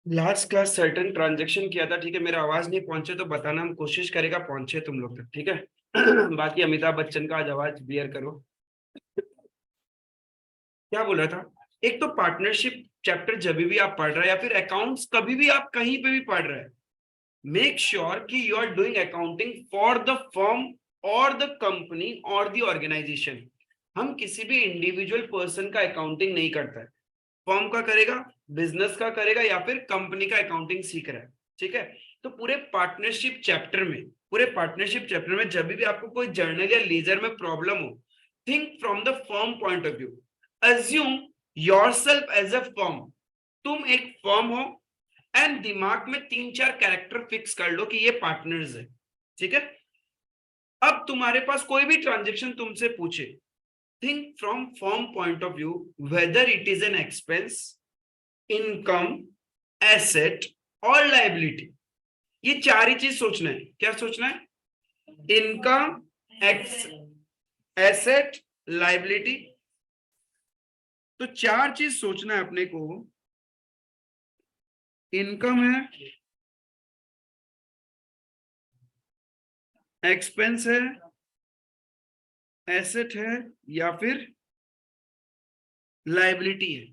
Last class certain transaction किया था, ठीक है। मेरा आवाज नहीं पहुंचे तो बताना, हम कोशिश करेगा पहुंचे तुम लोग तक, ठीक है। बाकी अमिताभ बच्चन का आज आवाज बियर करो। क्या बोल रहा था? एक तो पार्टनरशिप चैप्टर जब भी आप पढ़ रहे हैं या फिर अकाउंट्स कभी भी आप कहीं पे भी पढ़ रहे हैं, मेक श्योर कि you are doing accounting for the firm और द कंपनी और द ऑर्गेनाइजेशन। हम किसी भी इंडिविजुअल पर्सन का अकाउंटिंग नहीं करता है। फर्म का करेगा, बिजनेस का करेगा, या फिर कंपनी का अकाउंटिंग सीख रहा है, ठीक है। तो पूरे पार्टनरशिप चैप्टर में जब भी आपको कोई जर्नल या लीजर में प्रॉब्लम हो, think from the firm point of view. Assume yourself as a firm. तुम एक फर्म हो एंड दिमाग में 3-4 कैरेक्टर फिक्स कर लो कि ये पार्टनर्स है, ठीक है। अब तुम्हारे पास कोई भी ट्रांजेक्शन तुमसे पूछे, think from firm point of view whether it is an expense, income, asset और liability। ये चार ही चीज सोचना है। क्या सोचना है? Income, asset, liability. तो चार चीज सोचना है अपने को। इनकम है, एक्सपेंस है, एसेट है, या फिर लाइबिलिटी है।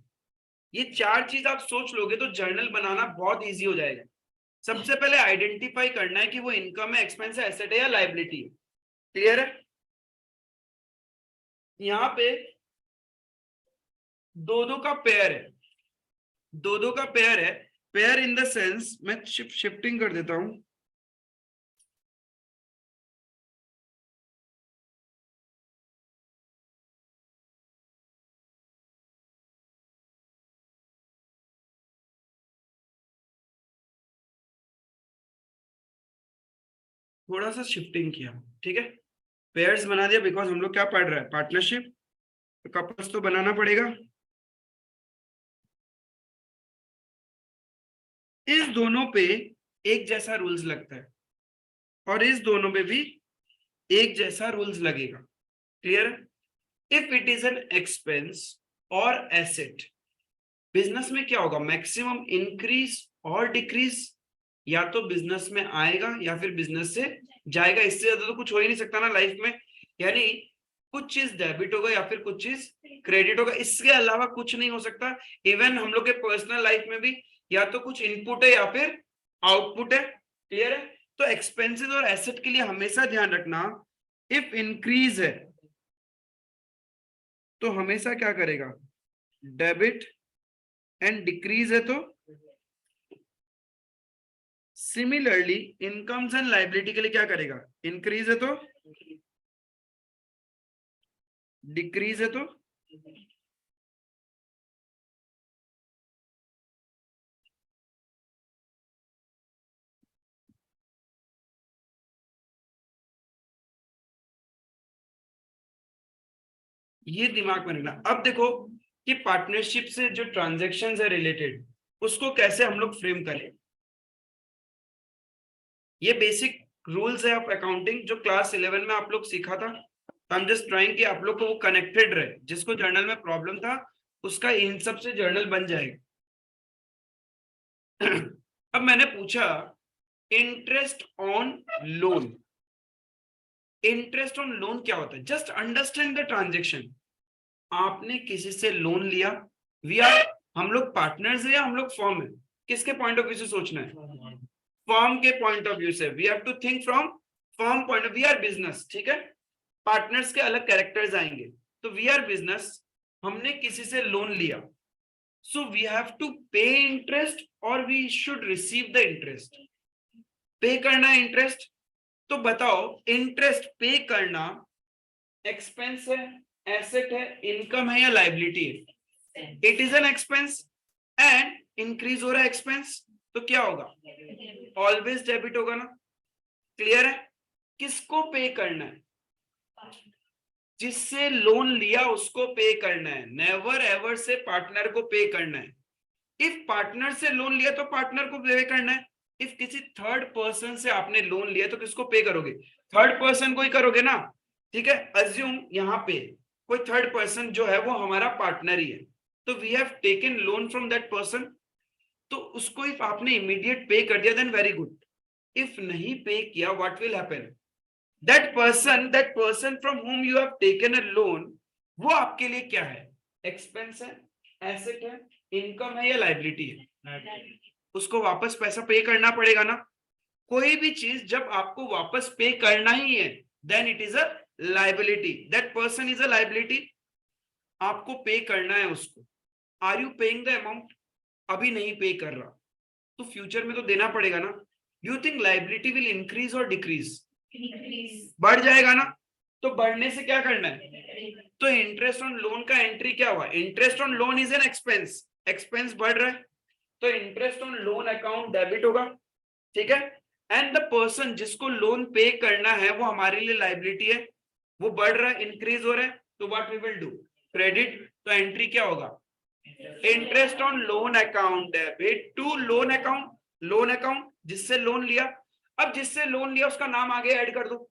ये चार चीज आप सोच लोगे तो जर्नल बनाना बहुत इजी हो जाएगा। सबसे पहले आइडेंटिफाई करना है कि वो इनकम है, एक्सपेंस है, एसेट है या लाइबिलिटी है। क्लियर है? यहाँ पे दो दो का पेयर है, दो दो का पेयर है। पेयर इन द सेंस, मैं शिफ्टिंग कर देता हूं। थोड़ा सा शिफ्टिंग किया, ठीक है। पेयर्स बना दिया बिकॉज हम लोग क्या पढ़ रहे हैं? पार्टनरशिप। तो कपल्स तो बनाना पड़ेगा। इस दोनों पे एक जैसा रूल्स लगता है और इस दोनों पे भी एक जैसा रूल्स लगेगा। Clear? If it is an expense और एसेट, बिजनेस में क्या होगा? मैक्सिमम इंक्रीज और डिक्रीज। या तो बिजनेस में आएगा या फिर बिजनेस से जाएगा। इससे ज्यादा तो कुछ हो ही नहीं सकता ना लाइफ में। यानी कुछ चीज डेबिट होगा या फिर कुछ चीज क्रेडिट होगा, इसके अलावा कुछ नहीं हो सकता। इवन हम लोग के पर्सनल लाइफ में भी या तो कुछ इनपुट है या फिर आउटपुट है। क्लियर है? तो एक्सपेंसेस और एसेट के लिए हमेशा ध्यान रखना, इफ इंक्रीज है तो हमेशा क्या करेगा? डेबिट। एंड डिक्रीज है तो सिमिलरली इनकम्स एंड लाइबिलिटी के लिए क्या करेगा? इंक्रीज है तो डिक्रीज है तो ये दिमाग में रखना। अब देखो कि पार्टनरशिप से जो ट्रांजेक्शन है रिलेटेड, उसको कैसे हम लोग फ्रेम करें। ये बेसिक रूल्स है ऑफ अकाउंटिंग जो क्लास 11 में आप लोग सीखा था। आई एम जस्ट ट्राइंग कि आप लोग को वो कनेक्टेड रहे। जिसको जर्नल में प्रॉब्लम था उसका इन सब से जर्नल बन जाएगा। अब मैंने पूछा interest on loan. Interest on loan क्या होता है? Just understand the transaction. आपने किसी से लोन लिया, वी आर, हम लोग पार्टनर्स है या हम लोग फर्म है? किसके पॉइंट ऑफ व्यू से सोचना है? फर्म के पॉइंट ऑफ व्यू से। We have to think from firm point of, we are business, ठीक है। पार्टनर्स के अलग कैरेक्टर्स आएंगे। तो वी आर बिजनेस, हमने किसी से लोन लिया, so we have to pay interest और we should receive the interest. Pay करना है इंटरेस्ट। तो बताओ इंटरेस्ट पे करना एक्सपेंस है, एसेट है, इनकम है या लाइबिलिटी है? It is an expense and increase हो रहा है एक्सपेंस, तो क्या होगा? ऑलवेज डेबिट होगा ना। क्लियर है? किसको पे करना है? जिससे लोन लिया उसको पे करना है। नेवर एवर से पार्टनर को पे करना है। इफ पार्टनर से लोन लिया तो पार्टनर को पे करना है। इफ किसी थर्ड पर्सन से आपने लोन लिया तो किसको पे करोगे? थर्ड पर्सन को ही करोगे ना, ठीक है। अज्यूम यहाँ पे कोई थर्ड पर्सन जो है वो हमारा पार्टनर ही है, तो we have taken loan from that person. तो उसको इफ आपने इमीडिएट पे कर दिया देन वेरी गुड, इफ नहीं पे किया what will happen, that person from whom you have taken a loan, वो आपके लिए क्या है, एक्सपेंस है, एसेट है, इनकम है या लाइबिलिटी है, उसको वापस पैसा पे करना पड़ेगा ना। कोई भी चीज जब आपको वापस पे करना ही है then it is a liability, that person is a liability, आपको पे करना है उसको। Are you paying the amount, अभी नहीं पे कर रहा तो फ्यूचर में तो देना पड़ेगा ना। You think liability will increase और डिक्रीज, बढ़ जाएगा ना। तो बढ़ने से क्या करना है, तो इंटरेस्ट ऑन लोन का एंट्री क्या हुआ, interest on loan is an expense, expense बढ़ रहा है तो interest on loan account debit होगा, ठीक है। एंड द पर्सन जिसको लोन पे करना है वो हमारे लिए लाइबिलिटी है, वो बढ़ रहा है, इंक्रीज हो रहा है, तो what we will do, credit. तो एंट्री क्या होगा, interest on loan account debit to loan account, loan account जिससे लोन लिया। अब जिससे लोन लिया उसका नाम आगे ऐड कर दो,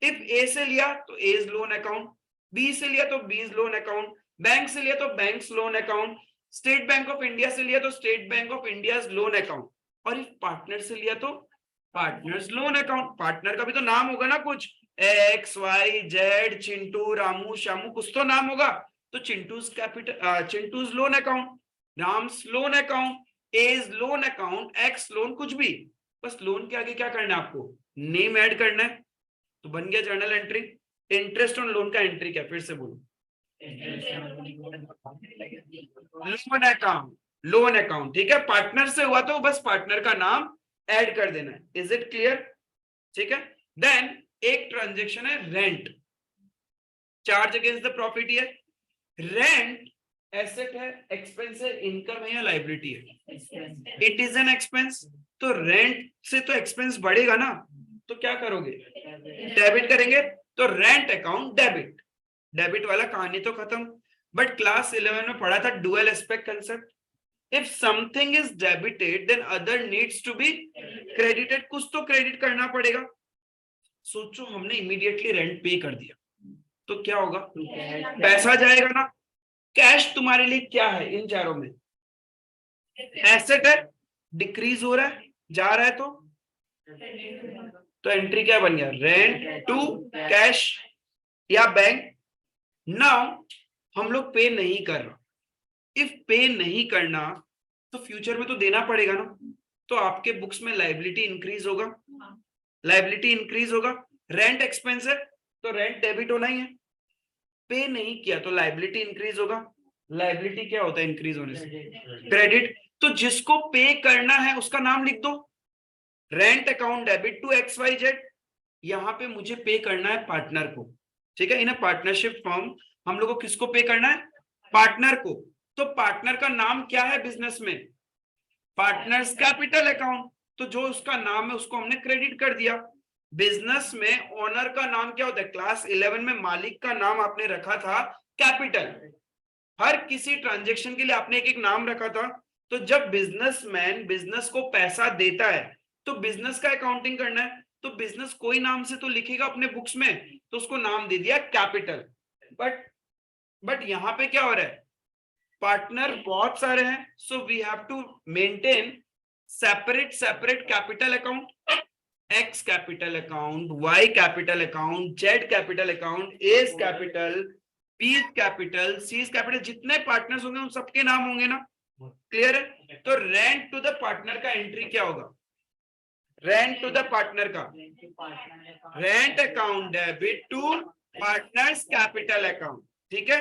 इफ ए से लिया तो एज लोन अकाउंट, बी से लिया तो बीज लोन अकाउंट, बैंक से लिया तो banks loan account, state bank of India से लिया तो state bank of India loan account, और इफ पार्टनर से लिया तो पार्टनर्स लोन अकाउंट। पार्टनर का भी तो नाम होगा ना, कुछ X Y Z, Chintu Ramu Shyamu, कुछ तो नाम होगा। तो Chintu's capital, Chintu's loan account, Ram's loan account, A's loan account, X loan, कुछ भी, बस लोन के आगे क्या करना है आपको, नेम ऐड करना है, तो बन गया journal entry. Interest on loan का एंट्री क्या, फिर से बोलो, लोन अकाउंट, लोन अकाउंट, ठीक है। पार्टनर से हुआ तो बस पार्टनर का नाम ऐड कर देना है, इज इट क्लियर, ठीक है। देन एक ट्रांजेक्शन है rent, charge against the property है, रेंट एसेट है, एक्सपेंस है, इनकम है या लाइबिलिटी है, इट इज एन एक्सपेंस। तो रेंट से तो एक्सपेंस बढ़ेगा ना, तो क्या करोगे, डेबिट करेंगे, तो रेंट अकाउंट डेबिट, डेबिट वाला कहानी तो खत्म। बट क्लास 11 में पढ़ा था dual aspect concept, if something is debited then other needs to be credited, कुछ तो क्रेडिट करना पड़ेगा। सोचो हमने इमीडिएटली रेंट पे कर दिया तो क्या होगा, पैसा जाएगा ना। कैश तुम्हारे लिए क्या है इन चारों में, एसेट है, डिक्रीज हो रहा है, जा रहा है, तो एंट्री क्या बन गया, रेंट टू कैश या बैंक। नाउ हम लोग पे नहीं कर रहा, इफ पे नहीं करना तो फ्यूचर में तो देना पड़ेगा ना, तो आपके बुक्स में लाइबिलिटी इंक्रीज होगा, लाइबिलिटी इंक्रीज होगा, रेंट एक्सपेंस है तो रेंट डेबिट होना ही है, पे नहीं किया तो लाइबिलिटी इंक्रीज होगा, लाइबिलिटी क्या होता है इंक्रीज होने से, क्रेडिट। तो जिसको पे करना है उसका नाम लिख दो, rent account debit to X Y Z, यहाँ पे मुझे पे करना है पार्टनर को, ठीक है। इन अ पार्टनरशिप फॉर्म हम लोग को किसको पे करना है, पार्टनर को। तो पार्टनर का नाम क्या है बिजनेस में, पार्टनर्स कैपिटल अकाउंट, तो जो उसका नाम है उसको हमने क्रेडिट कर दिया। बिजनेस में ओनर का नाम क्या होता है, क्लास 11 में मालिक का नाम आपने रखा था कैपिटल, हर किसी ट्रांजेक्शन के लिए आपने एक एक नाम रखा था। तो जब बिजनेसमैन बिजनेस को पैसा देता है तो बिजनेस का अकाउंटिंग करना है, तो बिजनेस कोई नाम से तो लिखेगा अपने बुक्स में, तो उसको नाम दे दिया कैपिटल। बट यहां पे क्या हो रहा है, पार्टनर बहुत सारे हैं, so we have to maintain separate capital account, X capital account, Y capital account, Z capital account, S capital, P capital, C capital, जितने पार्टनर्स होंगे उन सबके नाम होंगे ना, क्लियर है। तो रेंट टू द पार्टनर का एंट्री क्या होगा, रेंट टू द पार्टनर का, rent account debit to partners capital account, ठीक है,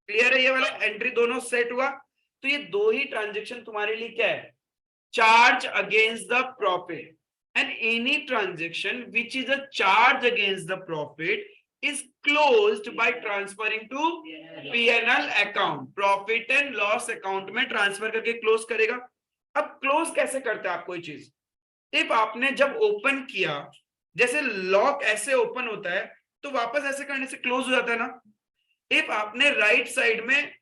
क्लियर है। ये वाला एंट्री दोनों सेट हुआ, तो ये दो ही ट्रांजेक्शन तुम्हारे लिए क्या है, charge against the profit, and any transaction which is a charge against the profit is closed by transferring to P&L account, profit and loss account में ट्रांसफर करके क्लोज करेगा। अब क्लोज कैसे करता है आप कोई चीज, इफ आपने जब ओपन किया, जैसे लॉक ऐसे ओपन होता है तो वापस ऐसे करने से क्लोज हो जाता है ना। इफ आपने राइट साइड में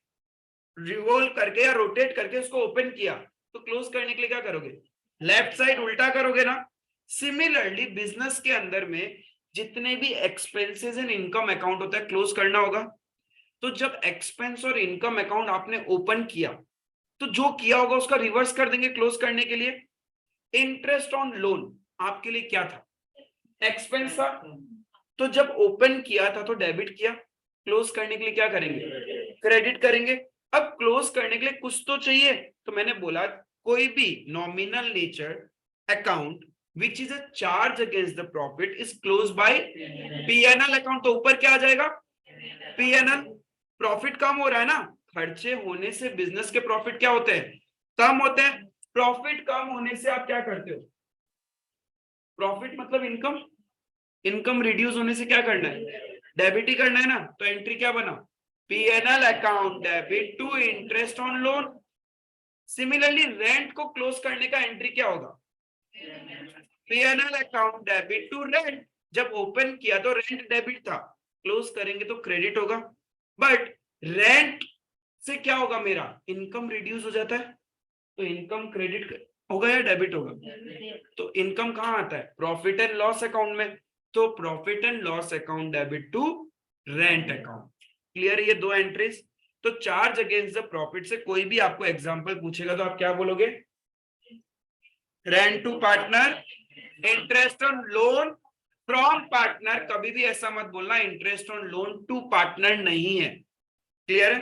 रिवॉल्व करके या रोटेट करके उसको ओपन किया तो क्लोज करने के लिए क्या करोगे, लेफ्ट साइड उल्टा करोगे ना। सिमिलरली बिजनेस के अंदर में जितने भी एक्सपेंसेस एंड इनकम अकाउंट होता है क्लोज करना होगा। तो जब एक्सपेंस और इनकम अकाउंट आपने ओपन किया तो जो किया होगा उसका रिवर्स कर देंगे क्लोज करने के लिए। इंटरेस्ट ऑन लोन आपके लिए क्या था? एक्सपेंस था। तो जब ओपन किया था तो डेबिट किया, क्लोज करने के लिए क्या करेंगे? क्रेडिट करेंगे। अब क्लोज करने के लिए कुछ तो चाहिए, तो मैंने बोला कोई भी nominal nature account which is a charge against the profit is close by PNL account. तो ऊपर क्या आ जाएगा? पीएनएल। प्रॉफिट कम हो रहा है ना, खर्चे होने से बिजनेस के प्रॉफिट क्या होते हैं? कम होते हैं। प्रॉफिट कम होने से आप क्या करते हो? प्रॉफिट मतलब इनकम, इनकम रिड्यूस होने से क्या करना है? डेबिट ही करना है ना। तो एंट्री क्या बना? PNL account debit to interest on loan. Similarly rent को क्लोज करने का एंट्री क्या होगा? PNL account debit to rent. जब ओपन किया तो रेंट डेबिट था, क्लोज करेंगे तो क्रेडिट होगा। बट रेंट से क्या होगा? मेरा इनकम रिड्यूस हो जाता है, तो इनकम क्रेडिट होगा या डेबिट होगा? तो इनकम कहां आता है? प्रॉफिट एंड लॉस अकाउंट में। तो profit and loss account debit to rent account. Clear? ये दो एंट्रीज। तो चार्ज अगेंस्ट द प्रॉफिट से कोई भी आपको एग्जांपल पूछेगा तो आप क्या बोलोगे? Rent to partner, interest on loan from partner. कभी भी ऐसा मत बोलना interest on loan to partner नहीं है। क्लियर है?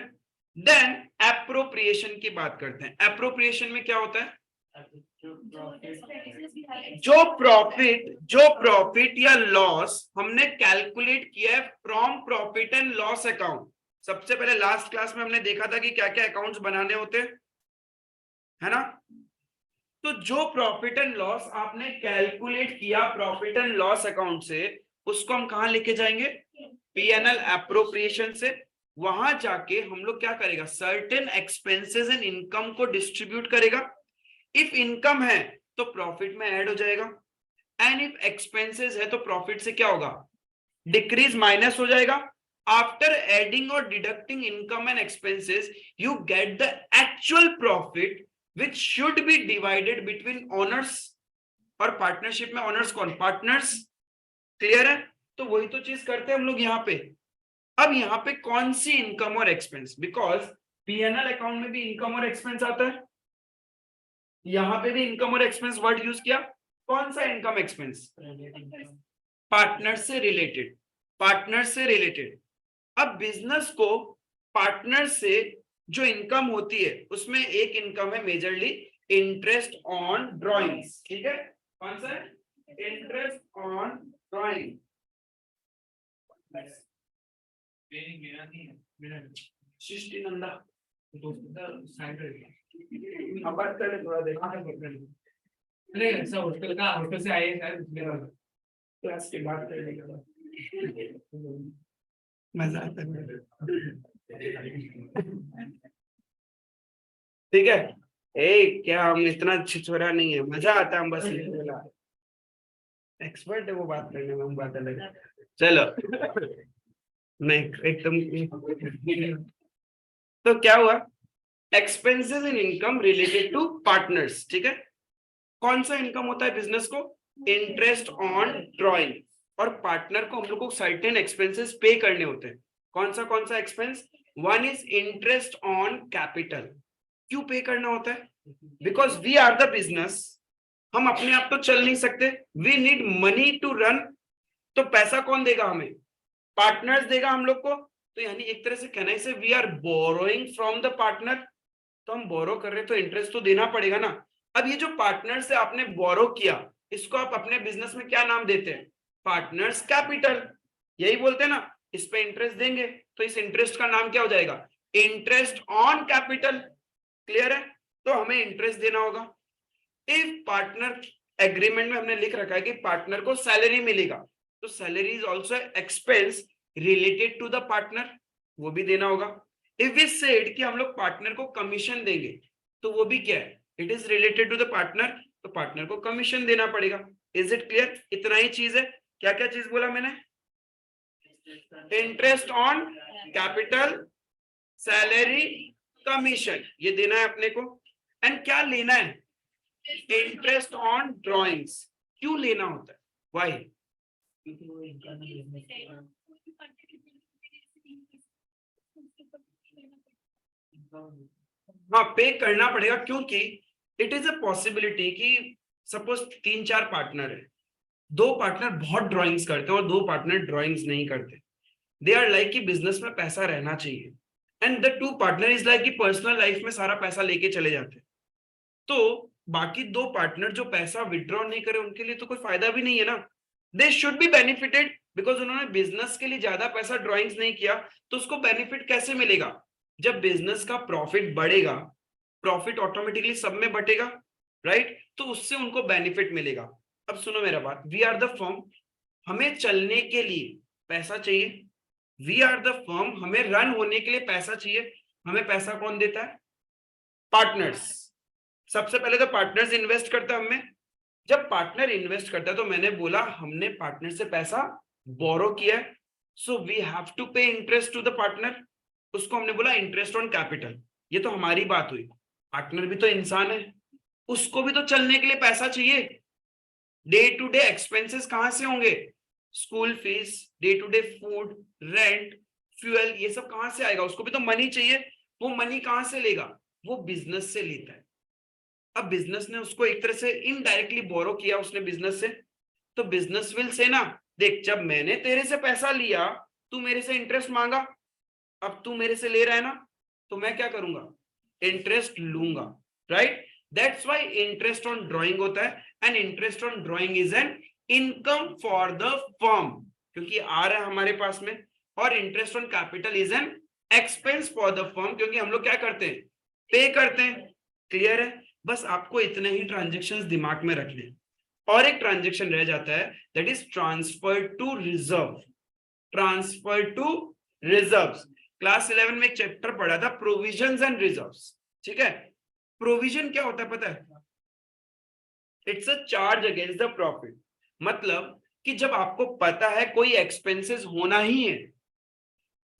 देन एप्रोप्रिएशन की बात करते हैं। एप्रोप्रिएशन में क्या होता है? जो प्रॉफिट या लॉस हमने कैलकुलेट किया है from profit and loss account. सबसे पहले लास्ट क्लास में हमने देखा था कि क्या क्या अकाउंट्स बनाने होते हैं, है ना? तो जो प्रॉफिट एंड लॉस आपने कैलकुलेट किया प्रॉफिट एंड लॉस अकाउंट से, उसको हम कहां लेके जाएंगे? पीएनएल एप्रोप्रिएशन से। वहां जाके हम लोग क्या करेगा? सर्टेन एक्सपेंसेस एंड इनकम को डिस्ट्रीब्यूट करेगा। इफ इनकम है तो प्रॉफिट में ऐड हो जाएगा, एंड इफ एक्सपेंसेस है तो प्रॉफिट से क्या होगा? डिक्रीज, माइनस हो जाएगा। आफ्टर एडिंग और deducting income and expenses you get the actual profit which should be divided between owners. और पार्टनरशिप में ओनर्स कौन? पार्टनर्स। क्लियर है? तो वही तो चीज करते हैं हम लोग यहाँ पे। अब यहाँ पे कौन सी इनकम और एक्सपेंस? बिकॉज पीएनएल अकाउंट में भी इनकम और एक्सपेंस आता है, यहाँ पे भी इनकम और एक्सपेंस वर्ड यूज किया। कौन सा इनकम एक्सपेंस? पार्टनर से रिलेटेड। पार्टनर से रिलेटेड। अब बिजनेस को पार्टनर से जो इनकम होती है उसमें एक इनकम है मेजरली इंटरेस्ट ऑन ड्रॉइंग्स। ठीक है? कौन सा है? Interest on drawing. Srishti Nanda बात कर ले, थोड़ा देखा नहीं ऐसा हॉस्टल का, हॉस्टल से आए क्लास के बात करने के बाद मजा आता है। ठीक है? ए क्या हम इतना छिछोरा नहीं है, मजा आता है। हम बस एक्सपर्ट है वो बात करने में, हम बात अलग है। चलो नहीं एकदम। तो क्या हुआ? Expenses in income related to partners. ठीक है? कौन सा इनकम होता है बिजनेस को? Interest on drawing. और पार्टनर को हम लोग को सर्टेन एक्सपेंसेस पे करने होते हैं। कौन सा expense? One is interest on capital. क्यों पे करना होता है? Because we are the business. हम अपने आप तो चल नहीं सकते, we need money to run. तो पैसा कौन देगा हमें? पार्टनर्स देगा हम लोग को। तो यानी एक तरह से कहना है we are borrowing from the partner. तो हम बोरो कर रहे हैं तो इंटरेस्ट तो देना पड़ेगा ना। अब ये जो पार्टनर से आपने बोरो किया, इसको आप अपने बिजनेस में क्या नाम देते हैं? Partners capital. यही बोलते हैं ना, इस पे इंटरेस्ट देंगे तो इस इंटरेस्ट का नाम क्या हो जाएगा? Interest on capital. क्लियर है? तो हमें इंटरेस्ट देना होगा। इफ पार्टनर एग्रीमेंट में हमने लिख रखा है कि पार्टनर को सैलरी मिलेगा, तो salary is also expense related to the partner, वो भी देना होगा। इफ वी सेड कि हम लोग पार्टनर को कमीशन देंगे, तो वो भी क्या है? It is related to the partner, तो पार्टनर को कमीशन देना पड़ेगा। Is it clear? इतना ही चीज है। क्या क्या चीज बोला मैंने? Interest on capital, salary, commission, ये देना है अपने को। एंड क्या लेना है? Interest on drawings. क्यों लेना होता है? वाई? हाँ पे करना पड़ेगा, क्योंकि इट इज अ पॉसिबिलिटी कि सपोज 3-4 पार्टनर है, 2 पार्टनर बहुत ड्राइंग्स करते हैं और 2 पार्टनर ड्राइंग्स नहीं करते। दे आर लाइक कि बिजनेस में पैसा रहना चाहिए, and the 2 partner is like कि पर्सनल लाइफ में सारा पैसा लेके चले जाते हैं। तो बाकी 2 पार्टनर जो पैसा विड्रॉ नहीं करे उनके लिए तो कोई फायदा भी नहीं है ना। They should be benefited because उन्होंने बिजनेस के लिए ज्यादा पैसा ड्राइंग्स नहीं किया, तो उसको बेनिफिट कैसे मिलेगा? जब बिजनेस का प्रॉफिट बढ़ेगा, प्रॉफिट ऑटोमेटिकली सब में बटेगा, राइट? तो उससे उनको बेनिफिट मिलेगा। अब सुनो मेरा बात, वी आर द फर्म, हमें चलने के लिए पैसा चाहिए। वी आर द फर्म, हमें रन होने के लिए पैसा चाहिए। हमें पैसा कौन देता है? पार्टनर्स। सबसे पहले तो पार्टनर्स इन्वेस्ट करता है हमें। जब पार्टनर इन्वेस्ट करता है तो मैंने बोला हमने पार्टनर से पैसा बोरो किया है, सो we have to pay interest to the partner. उसको हमने बोला इंटरेस्ट ऑन कैपिटल। ये तो हमारी बात हुई। पार्टनर भी तो इंसान है, उसको भी तो चलने के लिए पैसा चाहिए। डे टू डे एक्सपेंसेस कहां से होंगे? School fees, day to day food, rent, fuel, ये सब कहां से आएगा? उसको भी तो मनी चाहिए। वो मनी कहां से लेगा? वो बिजनेस से लेता है। अब बिजनेस ने उसको एक तरह से इनडायरेक्टली बोरो किया उसने बिजनेस से, तो बिजनेस विल से ना, देख जब मैंने तेरे से पैसा लिया, तू मेरे से इंटरेस्ट मांगा, अब तू मेरे से ले रहा है ना, तो मैं क्या करूंगा? इंटरेस्ट लूंगा, right? That's why interest on drawing होता है, and interest on drawing is an income for the firm, क्योंकि आ रहा है हमारे पास में। और interest on capital is an expense for the firm, क्योंकि हम लोग क्या करते हैं? पे करते हैं। क्लियर है? बस आपको इतने ही ट्रांजेक्शन्स दिमाग में रखने, और एक ट्रांजेक्शन रह जाता है, that is transfer to reserve. Transfer to reserves. Class 11 में एक चैप्टर पढ़ा था, प्रोविजंस एंड रिजर्व्स। ठीक है? प्रोविजन क्या होता है पता है? It's a charge against the profit. मतलब कि जब आपको पता है कोई एक्सपेंसेस होना ही है,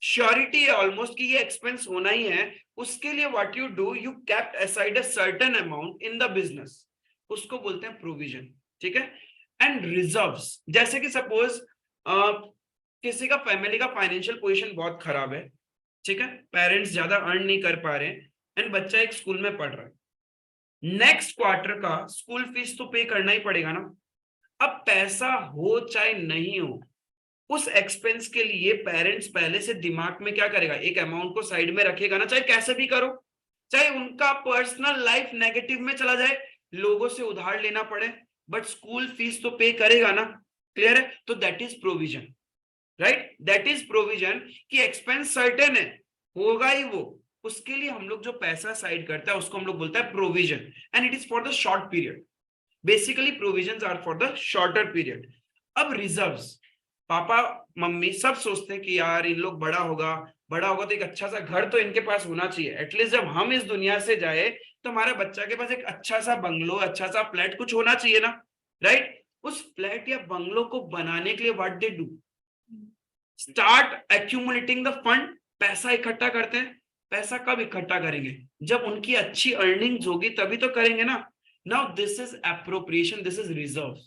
श्योरिटी है ऑलमोस्ट कि ये एक्सपेंस होना ही है, उसके लिए what you do, you kept aside a certain amount in the business, उसको बोलते हैं प्रोविजन। ठीक है? एंड रिजर्व्स, जैसे कि सपोज किसी का फैमिली का फाइनेंशियल पोजीशन बहुत खराब है, ठीक है, पेरेंट्स ज्यादा अर्न नहीं कर पा रहे हैं, एंड बच्चा एक स्कूल में पढ़ रहा है, नेक्स्ट क्वार्टर का स्कूल फीस तो पे करना ही पड़ेगा ना। अब पैसा हो चाहे नहीं हो, उस एक्सपेंस के लिए पेरेंट्स पहले से दिमाग में क्या करेगा? एक अमाउंट को साइड में रखेगा ना, चाहे कैसे भी करो, चाहे उनका पर्सनल लाइफ नेगेटिव में चला जाए, लोगों से उधार लेना पड़े, बट स्कूल फीस तो पे करेगा ना। क्लियर है? तो that is provision, right? That is provision कि एक्सपेंस सर्टेन है, होगा ही वो, उसके लिए हम लोग जो पैसा साइड करता है उसको हम लोग बोलता है provision, and it is for the short period. Basically provisions are for the shorter period. अब रिजर्व्स, पापा मम्मी सब सोचते हैं कि यार इन लोग बड़ा होगा तो एक अच्छा सा घर तो इनके पास होना चाहिए, एटलीस्ट जब हम इस दुनिया से जाए तो हमारे बच्चा के पास एक अच्छा सा बंगलो, अच्छा सा फ्लैट कुछ होना चाहिए ना, राइट? उस फ्लैट या बंगलो को बनाने के लिए what they do, start accumulating the fund. पैसा इकट्ठा करते हैं। पैसा कब इकट्ठा करेंगे? जब उनकी अच्छी अर्निंग्स होगी तभी तो करेंगे ना। Now this is appropriation, this is reserve.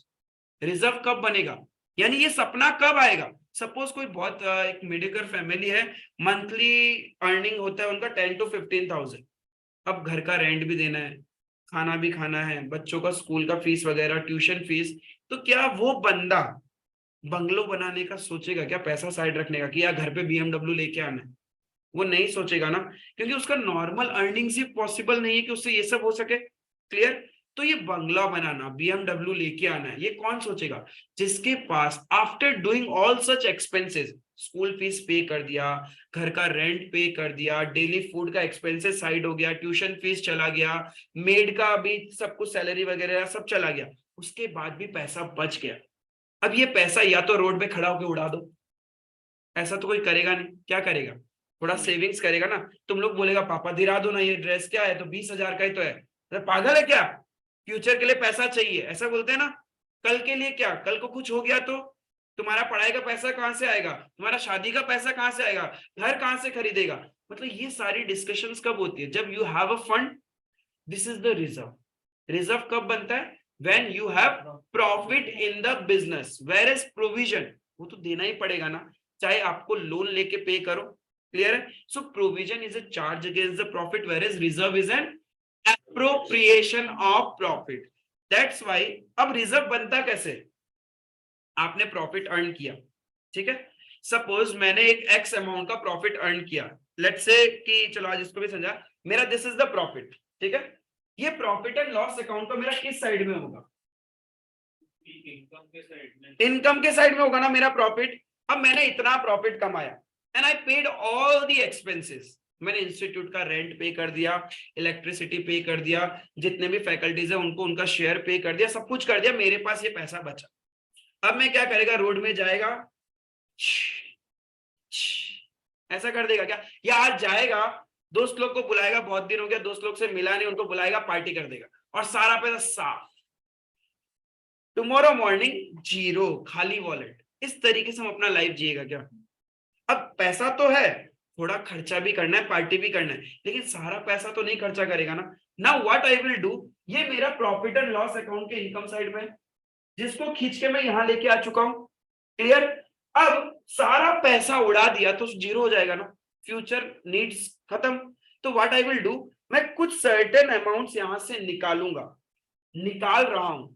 Reserve कब बनेगा? यानी ये सपना कब आएगा? सपोज कोई बहुत एक मिडिल फैमिली है, मंथली अर्निंग होता है उनका 10 to 15,000। अब घर का रेंट भी देना है, खाना भी खाना है, बच्चों का स्कूल का फीस वगैरह, ट्यूशन फीस, तो क्या वो बंदा बंगलो बनाने का सोचेगा क्या? पैसा साइड रखने का कि यार घर पे BMW लेके आना है? वो नहीं सोचेगा ना, क्योंकि उसका नॉर्मल अर्निंग ही पॉसिबल नहीं है कि उससे ये सब हो सके। क्लियर? तो ये बंगला बनाना, BMW लेके आना है, ये कौन सोचेगा? जिसके पास after doing all such expenses, school fees pay कर दिया, घर का रेंट पे कर दिया, डेली फूड का एक्सपेंसेस साइड हो गया, ट्यूशन फीस चला गया, मेड का भी सब कुछ सैलरी वगैरह सब चला गया, उसके बाद भी पैसा बच गया। अब ये पैसा या तो रोड पे खड़ा होकर उड़ा दो, ऐसा तो कोई करेगा नहीं, क्या करेगा? थोड़ा सेविंग्स करेगा ना। तुम लोग बोलेगा पापा दिला दो ना, ये ड्रेस क्या है, तो 20,000 का ही तो है। अरे पागल है क्या? फ्यूचर के लिए पैसा चाहिए, ऐसा बोलते हैं ना। कल के लिए क्या? कल को कुछ हो गया तो तुम्हारा पढ़ाई का पैसा कहां से आएगा? तुम्हारा शादी का पैसा कहां से आएगा? घर कहां से खरीदेगा? मतलब ये सारी डिस्कशंस कब होती है? जब you have a fund, this is the reserve. Reserve कब बनता है? When you have profit in the business, where is provision, वो तो देना ही पड़ेगा ना, चाहे आपको लोन लेके पे करो, क्लियर है? So provision is a charge against the profit, where is reserve is an appropriation of profit. That's why अब रिजर्व बनता कैसे? आपने प्रॉफिट अर्न किया, ठीक है, सपोज मैंने एक एक्स अमाउंट का प्रॉफिट अर्न किया, लेट्स से कि चलो आज इसको भी समझा, मेरा दिस इज द प्रॉफिट, ठीक है, ये प्रॉफिट एंड लॉस अकाउंट तो मेरा किस साइड में होगा? इनकम के साइड में होगा ना मेरा प्रॉफिट। अब मैंने इतना प्रॉफिट कमाया and I paid all the expenses, मैंने इंस्टीट्यूट का रेंट पे कर दिया, इलेक्ट्रिसिटी पे कर दिया, जितने भी फैकल्टीज है उनको उनका शेयर पे कर दिया, सब कुछ कर दिया, मेरे पास ये पैसा बचा। अब मैं क्या करेगा? रोड में जाएगा, ऐसा कर देगा क्या? या आज जाएगा, दोस्त लोग को बुलाएगा, बहुत दिन हो गया दोस्त लोग से मिला नहीं, उनको बुलाएगा, पार्टी कर देगा और सारा पैसा साफ। टुमारो मॉर्निंग जीरो, खाली वॉलेट। इस तरीके से हम अपना लाइफ जिएगा क्या? अब पैसा तो है, थोड़ा खर्चा भी करना है, पार्टी भी करना है, लेकिन सारा पैसा तो नहीं खर्चा करेगा ना। Now what I will do, ये मेरा प्रॉफिट एंड लॉस अकाउंट के इनकम साइड में, जिसको खींच के मैं यहां लेके आ चुका हूं। क्लियर? अब सारा पैसा उड़ा दिया तो जीरो हो जाएगा ना, फ्यूचर नीड्स खत्म। तो व्हाट आई विल डू, मैं कुछ सर्टेन अमाउंट्स यहां से निकालूंगा, निकाल रहा हूं।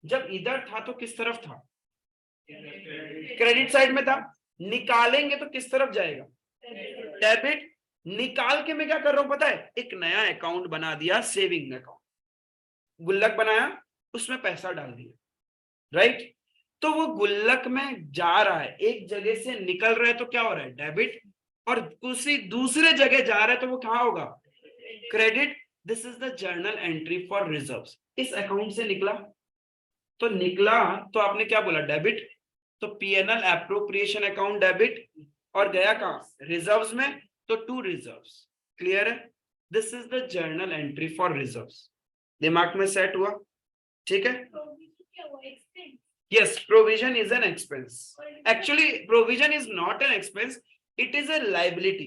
जब इधर था तो किस तरफ था? क्रेडिट साइड में था। निकालेंगे तो किस तरफ जाएगा? डेबिट। निकाल के मैं क्या कर रहा हूं पता है? एक नया अकाउंट बना दिया, सेविंग अकाउंट, गुल्लक बनाया, उसमें पैसा डाल दिया, राइट? तो वो गुल्लक में जा रहा है, एक जगह से निकल रहा है तो क्या हो रहा है? डेबिट। और किसी दूसरे जगह जा रहा है तो वो कहां होगा? Credit. This is the journal entry for reserves. इस अकाउंट से निकला तो निकला, तो आपने क्या बोला? डेबिट। तो पीएनएल एप्रोप्रिएशन अकाउंट डेबिट, और गया कहां? रिजर्व्स में, तो टू रिजर्व्स। क्लियर है? This is the journal entry for reserves. दिमाग में सेट हुआ? ठीक है। Yes, provision is an expense. Actually, provision is not an expense. It is a liability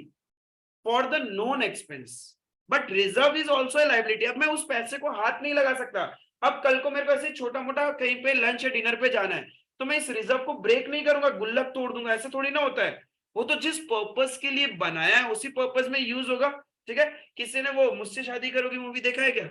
for the known expense. But reserve is also a liability. अब मैं उस पैसे को हाथ नहीं लगा सकता। अब कल को मेरे को ऐसे छोटा मोटा कहीं पे लंच या डिनर पे जाना है, तो मैं इस रिजर्व को ब्रेक नहीं करूंगा, गुल्लक तोड़ दूंगा, ऐसे थोड़ी ना होता है। वो तो जिस पर्पस के लिए बनाया है उसी पर्पस में यूज होगा। ठीक है। किसी ने वो मुझसे शादी करोगी मूवी देखा है क्या?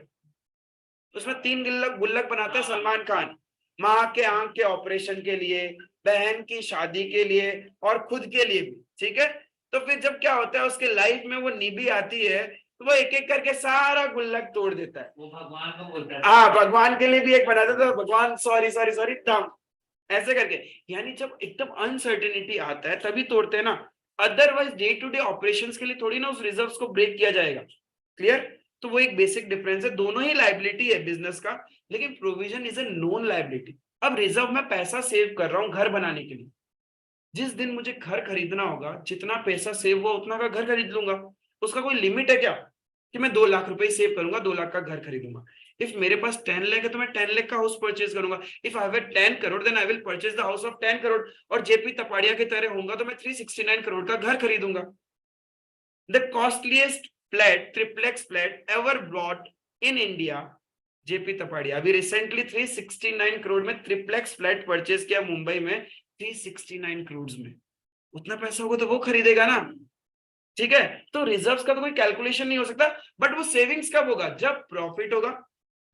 उसमें 3 गुल्लक बनाता है सलमान खान, माँ के आंख के ऑपरेशन के लिए, बहन की शादी के लिए और खुद के लिए भी। ठीक है। तो फिर जब क्या होता है, उसके लाइफ में वो निभि आती है तो वो एक एक करके सारा गुल्लक तोड़ देता है। वो भगवान को बोलता है। हाँ, भगवान के लिए भी एक बनाता था, भगवान सॉरी सॉरी सॉरी दम, ऐसे करके। यानी जब एकदम अनसर्टेनिटी आता है तभी तोड़ते हैं ना, otherwise day to day operations के लिए थोड़ी ना उस रिजर्व्स को ब्रेक किया जाएगा। क्लियर? तो वो एक बेसिक डिफरेंस है। दोनों ही लायबिलिटी है बिजनेस का, लेकिन provision is a non liability. अब रिजर्व में पैसा सेव कर रहा हूं घर बनाने के लिए, जिस दिन मुझे घर खरीदना होगा, जितना पैसा सेव हुआ उतना का घर खरीद लूंगा। उसका कोई लिमिट है क्या कि मैं 2 लाख रुपए सेव करूंगा, 2 लाख का घर खरीदूंगा? इफ मेरे पास 10 लाख है तो मैं 10 लाख का हाउस परचेज करूंगा। If I have 10 crore then I will purchase the house of 10 crore. और जेपी तपाड़िया की तरह होऊंगा तो मैं 369 करोड़ का घर खरीदूंगा। The costliest flat, triplex flat ever brought in India, JP Taparia अभी रिसेंटली 369 करोड़ में ट्रिप्लेक्स फ्लैट परचेज किया मुंबई में, 369 करोड़ में। उतना पैसा होगा तो वो खरीदेगा ना। ठीक है। तो रिजर्व्स का तो कोई कैलकुलेशन नहीं हो सकता, बट वो सेविंग्स कब होगा? जब प्रॉफिट होगा।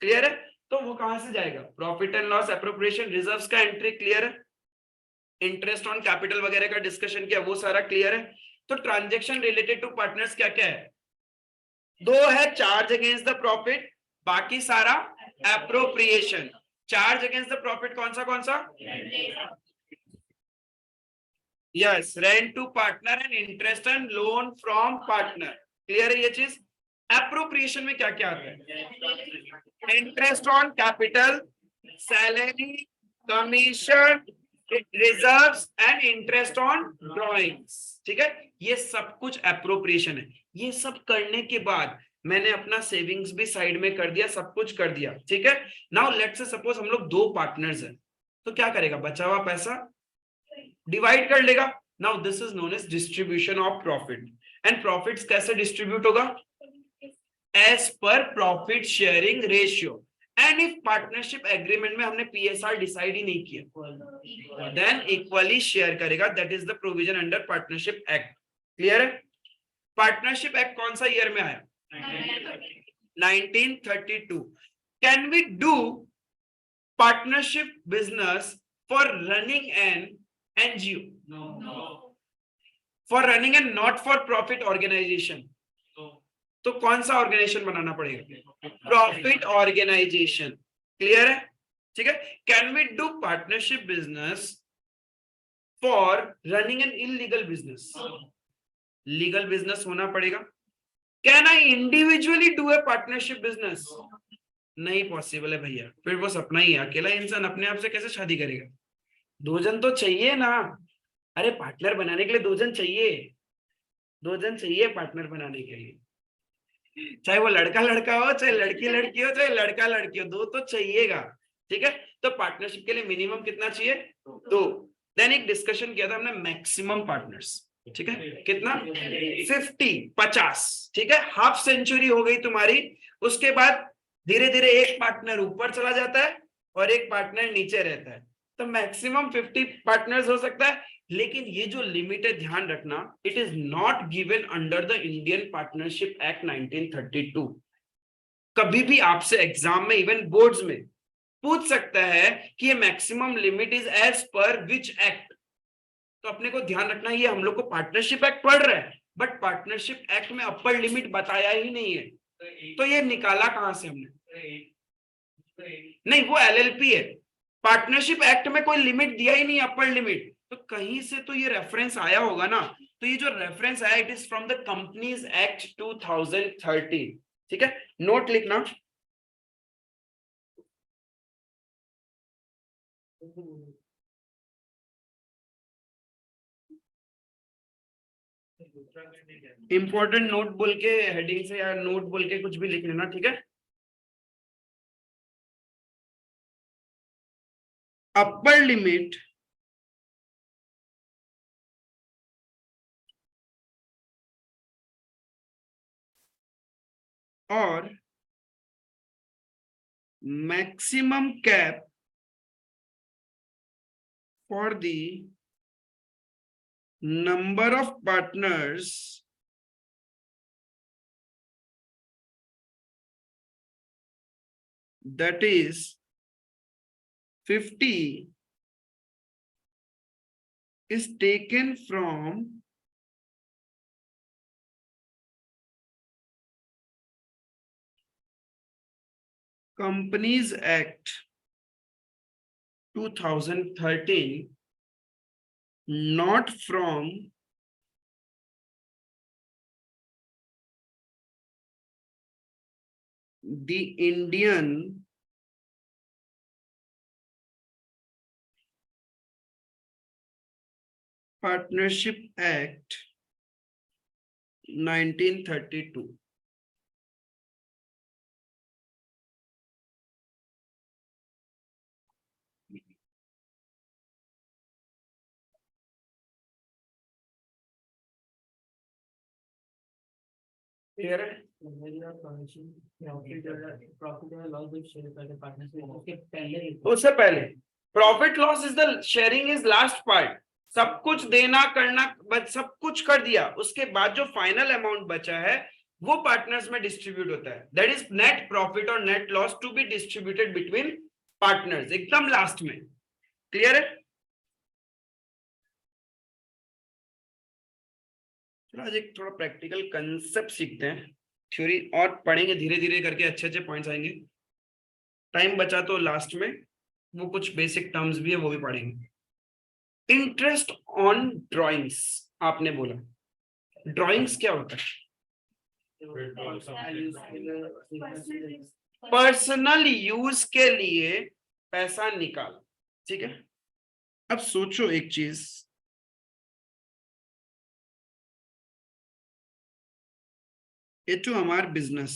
क्लियर है? तो वो कहां से जाएगा? Profit and loss, appropriation, reserves का एंट्री। क्लियर है? इंटरेस्ट ऑन कैपिटल वगैरह का डिस्कशन किया, वो सारा क्लियर है। तो ट्रांजेक्शन रिलेटेड टू पार्टनर्स क्या क्या है? 2 है, चार्ज अगेंस्ट द प्रॉफिट, बाकी सारा appropriation. Charge against the profit कौन सा? Yes, rent to partner and interest and loan from partner. Clear है ये चीज? एप्रोप्रिएशन में क्या क्या आता है? Interest on capital, salary, commission, reserves and interest on drawings. ठीक है। ये सब कुछ एप्रोप्रिएशन है। ये सब करने के बाद मैंने अपना सेविंग्स भी साइड में कर दिया, सब कुछ कर दिया। ठीक है। नाउ लेट्स से सपोज हम लोग 2 पार्टनर्स हैं, तो क्या करेगा? बचा हुआ पैसा डिवाइड कर लेगा। Now this is known as distribution of profit. And profits कैसे डिस्ट्रीब्यूट होगा? As per profit sharing ratio. And if partnership agreement में हमने पीएसआर डिसाइड ही नहीं किया, देन इक्वली शेयर करेगा। That is the provision under partnership act. Clear है? Partnership act कौन सा ईयर में आया? 1932. Can we do partnership business for running an NGO? For running an not for profit organisation. तो कौन सा ऑर्गेनाइजेशन बनाना पड़ेगा? Profit organisation. क्लियर है? ठीक है. Can we do partnership business for running an illegal business? Legal business होना पड़ेगा. Can I individually do a partnership business? नहीं पॉसिबल है भैया. फिर वो सपना ही है. अकेला इंसान अपने आप से कैसे शादी करेगा? दो जन तो चाहिए ना. अरे पार्टनर बनाने के लिए दो जन चाहिए. दो जन चाहिए पार्टनर बनाने के लिए. चाहे वो लड़का लड़का हो, चाहे लड़की लड़की हो, चाहे लड़का लड़की हो, दो तो चाहिएगा. ठीक है. तो पार्टनरशिप के लिए मिनिमम कितना चाहिए? दो. देन एक डिस्कशन किया था हमने मैक्सिमम पार्टनर्स. ठीक है. कितना? 50. ठीक है. हाफ सेंचुरी हो गई तुम्हारी. उसके बाद धीरे धीरे एक पार्टनर ऊपर चला जाता है और एक पार्टनर नीचे रहता है. तो मैक्सिमम 50 पार्टनर्स हो सकता है. लेकिन ये जो लिमिट है ध्यान रखना, it is not given under the Indian partnership act 1932. कभी भी आपसे एग्जाम में, इवन बोर्ड्स में पूछ सकता है कि ये maximum limit is as per which act. तो अपने को ध्यान रखना, ये हम लोग को पार्टनरशिप एक्ट पढ़ रहा है, बट पार्टनरशिप एक्ट में अपर लिमिट बताया ही नहीं है. तो ये निकाला कहां से हमने? नहीं, वो एलएलपी है. पार्टनरशिप एक्ट में कोई लिमिट दिया ही नहीं, अपर लिमिट. तो कहीं से तो ये रेफरेंस आया होगा ना. तो ये जो रेफरेंस आया, it is from the companies act 2013. ठीक है. नोट लिखना. इंपॉर्टेंट नोट बोल के हेडिंग से या नोट बोल के कुछ भी लिख लेना. ठीक है. अपर लिमिट और maximum cap for the number of partners that is 50 is taken from Companies Act 2013, not from the Indian Partnership Act 1932. Clear है? उससे पहले profit loss is the sharing is last part. सब कुछ देना करना बस सब कुछ कर दिया. उसके बाद जो फाइनल अमाउंट बचा है वो पार्टनर्स में डिस्ट्रीब्यूट होता है. दैट इज नेट प्रॉफिट और net loss to be distributed between partners. एकदम लास्ट में. क्लियर है? आज एक थोड़ा प्रैक्टिकल कंसेप्ट सीखते हैं. थ्योरी और पढ़ेंगे धीरे धीरे करके, अच्छे अच्छे पॉइंट्स आएंगे. टाइम बचा तो लास्ट में वो कुछ बेसिक टर्म्स भी है वो भी पढ़ेंगे. इंटरेस्ट ऑन ड्राइंग्स आपने बोला. ड्राइंग्स क्या होता है? पर्सनल यूज के लिए पैसा निकाल. ठीक है. अब सोचो एक चीज, ये तो हमारा बिजनेस,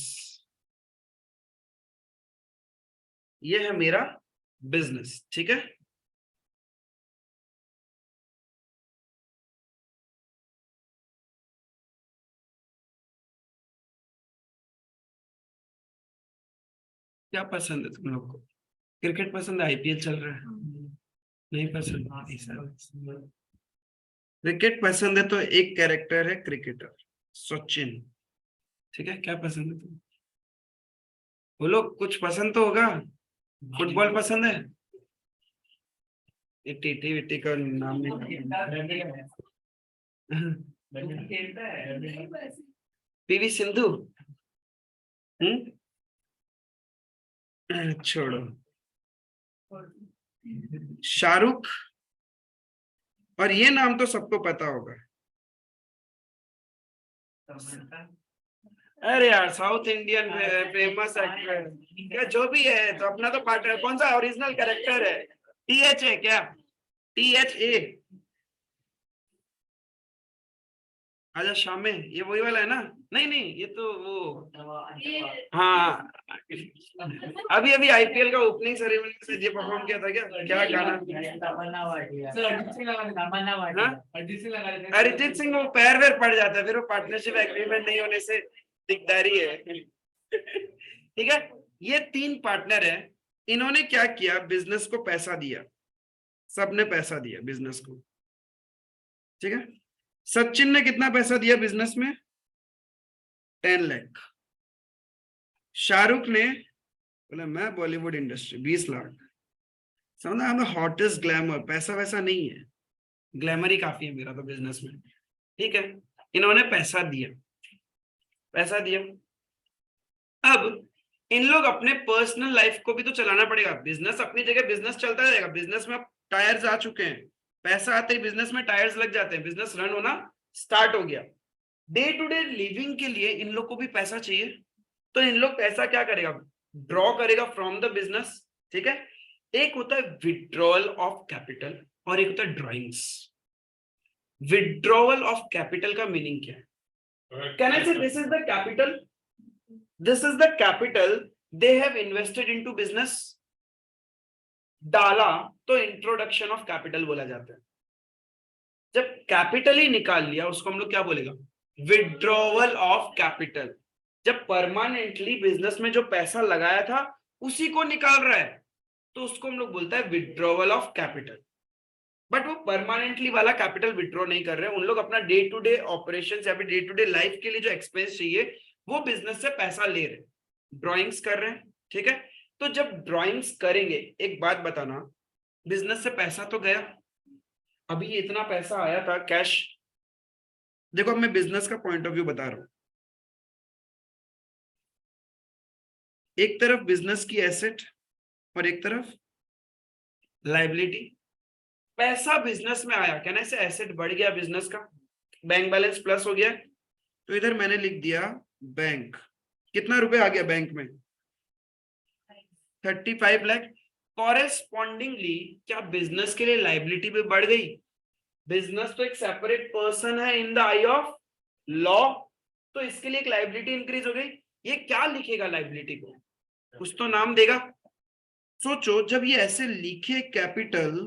ये है मेरा बिजनेस. ठीक है. क्या पसंद है तुम लोग को? क्रिकेट पसंद है? आईपीएल चल रहा है? नहीं पसंद? क्रिकेट पसंद है तो एक कैरेक्टर है क्रिकेटर. सचिन, ठीक है, क्या पसंद है तुम्हें? बोलो, कुछ पसंद तो होगा। फुटबॉल पसंद है? ये टीटी विटी का नाम नहीं। पीवी सिंधु। छोड़ो। शाहरुख, और ये नाम तो सबको पता होगा। अरे यार, साउथ इंडियन फेमस एक्टर, क्या जो भी है, तो अपना तो पार्टनर कौन सा ओरिजिनल कैरेक्टर है? TH है क्या? THA। आजा शाम में, ये वही वाला है ना? नहीं नहीं, ये तो वो, हाँ, अभी अभी IPL का ओपनिंग सेरेमनी से ये परफॉर्म किया था क्या? क्या गाना? अरिजीत सिंह, वो पैर वैर पड़ जाता है, फिर वो पार्टनरशिप एग्रीमेंट नहीं होने से दिकदारी है। ठीक है, ये 3 पार्टनर है। इन्होंने क्या किया, बिजनेस को पैसा दिया, सबने पैसा दिया बिजनेस को, ठीक है। सचिन ने कितना पैसा दिया बिजनेस में? 10 लाख। शाहरुख ने बोला मैं बॉलीवुड इंडस्ट्री 20 लाख। समझा, हम हॉटेस्ट ग्लैमर, पैसा वैसा नहीं है, ग्लैमर ही काफी है मेरा तो बिजनेस में, ठीक है। इन्होंने पैसा दिया, पैसा दिया। अब इन लोग अपने पर्सनल लाइफ को भी तो चलाना पड़ेगा। बिजनेस अपनी जगह बिजनेस चलता रहेगा, बिजनेस में अब टायर्स आ चुके हैं, पैसा आते ही बिजनेस में टायर्स लग जाते हैं, बिजनेस रन होना स्टार्ट हो गया। डे टू डे लिविंग के लिए इन लोग को भी पैसा चाहिए, तो इन लोग पैसा क्या करेगा, ड्रॉ करेगा फ्रॉम द बिजनेस, ठीक है। एक होता है विड्रॉल ऑफ कैपिटल और एक होता है ड्रॉइंग्स। विड्रॉवल ऑफ कैपिटल का मीनिंग क्या है? कैन आई से this is the capital, this is the capital they have invested into business. डाला तो इंट्रोडक्शन ऑफ कैपिटल बोला जाता है। जब कैपिटल ही निकाल लिया, उसको हम लोग क्या बोलेगा, विड्रॉवल ऑफ कैपिटल। जब परमानेंटली बिजनेस में जो पैसा लगाया था उसी को निकाल रहा है, तो उसको हम लोग बोलता है विड्रॉवल ऑफ कैपिटल। बट वो परमानेंटली वाला कैपिटल विड्रॉ नहीं कर रहे हैं, उन लोग अपना डे टू डे ऑपरेशन या फिर डे टू डे लाइफ के लिए जो एक्सपेंस चाहिए वो बिजनेस से पैसा ले रहे हैं, ड्रॉइंग्स कर रहे हैं, ठीक है। तो जब ड्रॉइंग्स करेंगे, एक बात बताना, बिजनेस से पैसा तो गया, अभी इतना पैसा आया था कैश। देखो, मैं बिजनेस का पॉइंट ऑफ व्यू बता रहा हूं। एक तरफ बिजनेस की एसेट और एक तरफ लाइबिलिटी। पैसा बिजनेस में आया, कहना से एसेट बढ़ गया बिजनेस का, बैंक बैलेंस प्लस हो गया, तो इधर मैंने लिख दिया बैंक। कितना रुपए आ गया बैंक में? 35 लाख। कॉरेस्पॉन्डिंगली क्या बिजनेस के लिए लाइबिलिटी भी बढ़ गई? बिजनेस तो एक सेपरेट पर्सन है in the I of law, तो इसके लिए एक लाइबिलिटी इंक्रीज हो गई। ये क्या लिखेगा लाइबिलिटी को? कुछ तो नाम देगा। सोचो, जब ये ऐसे लिखे कैपिटल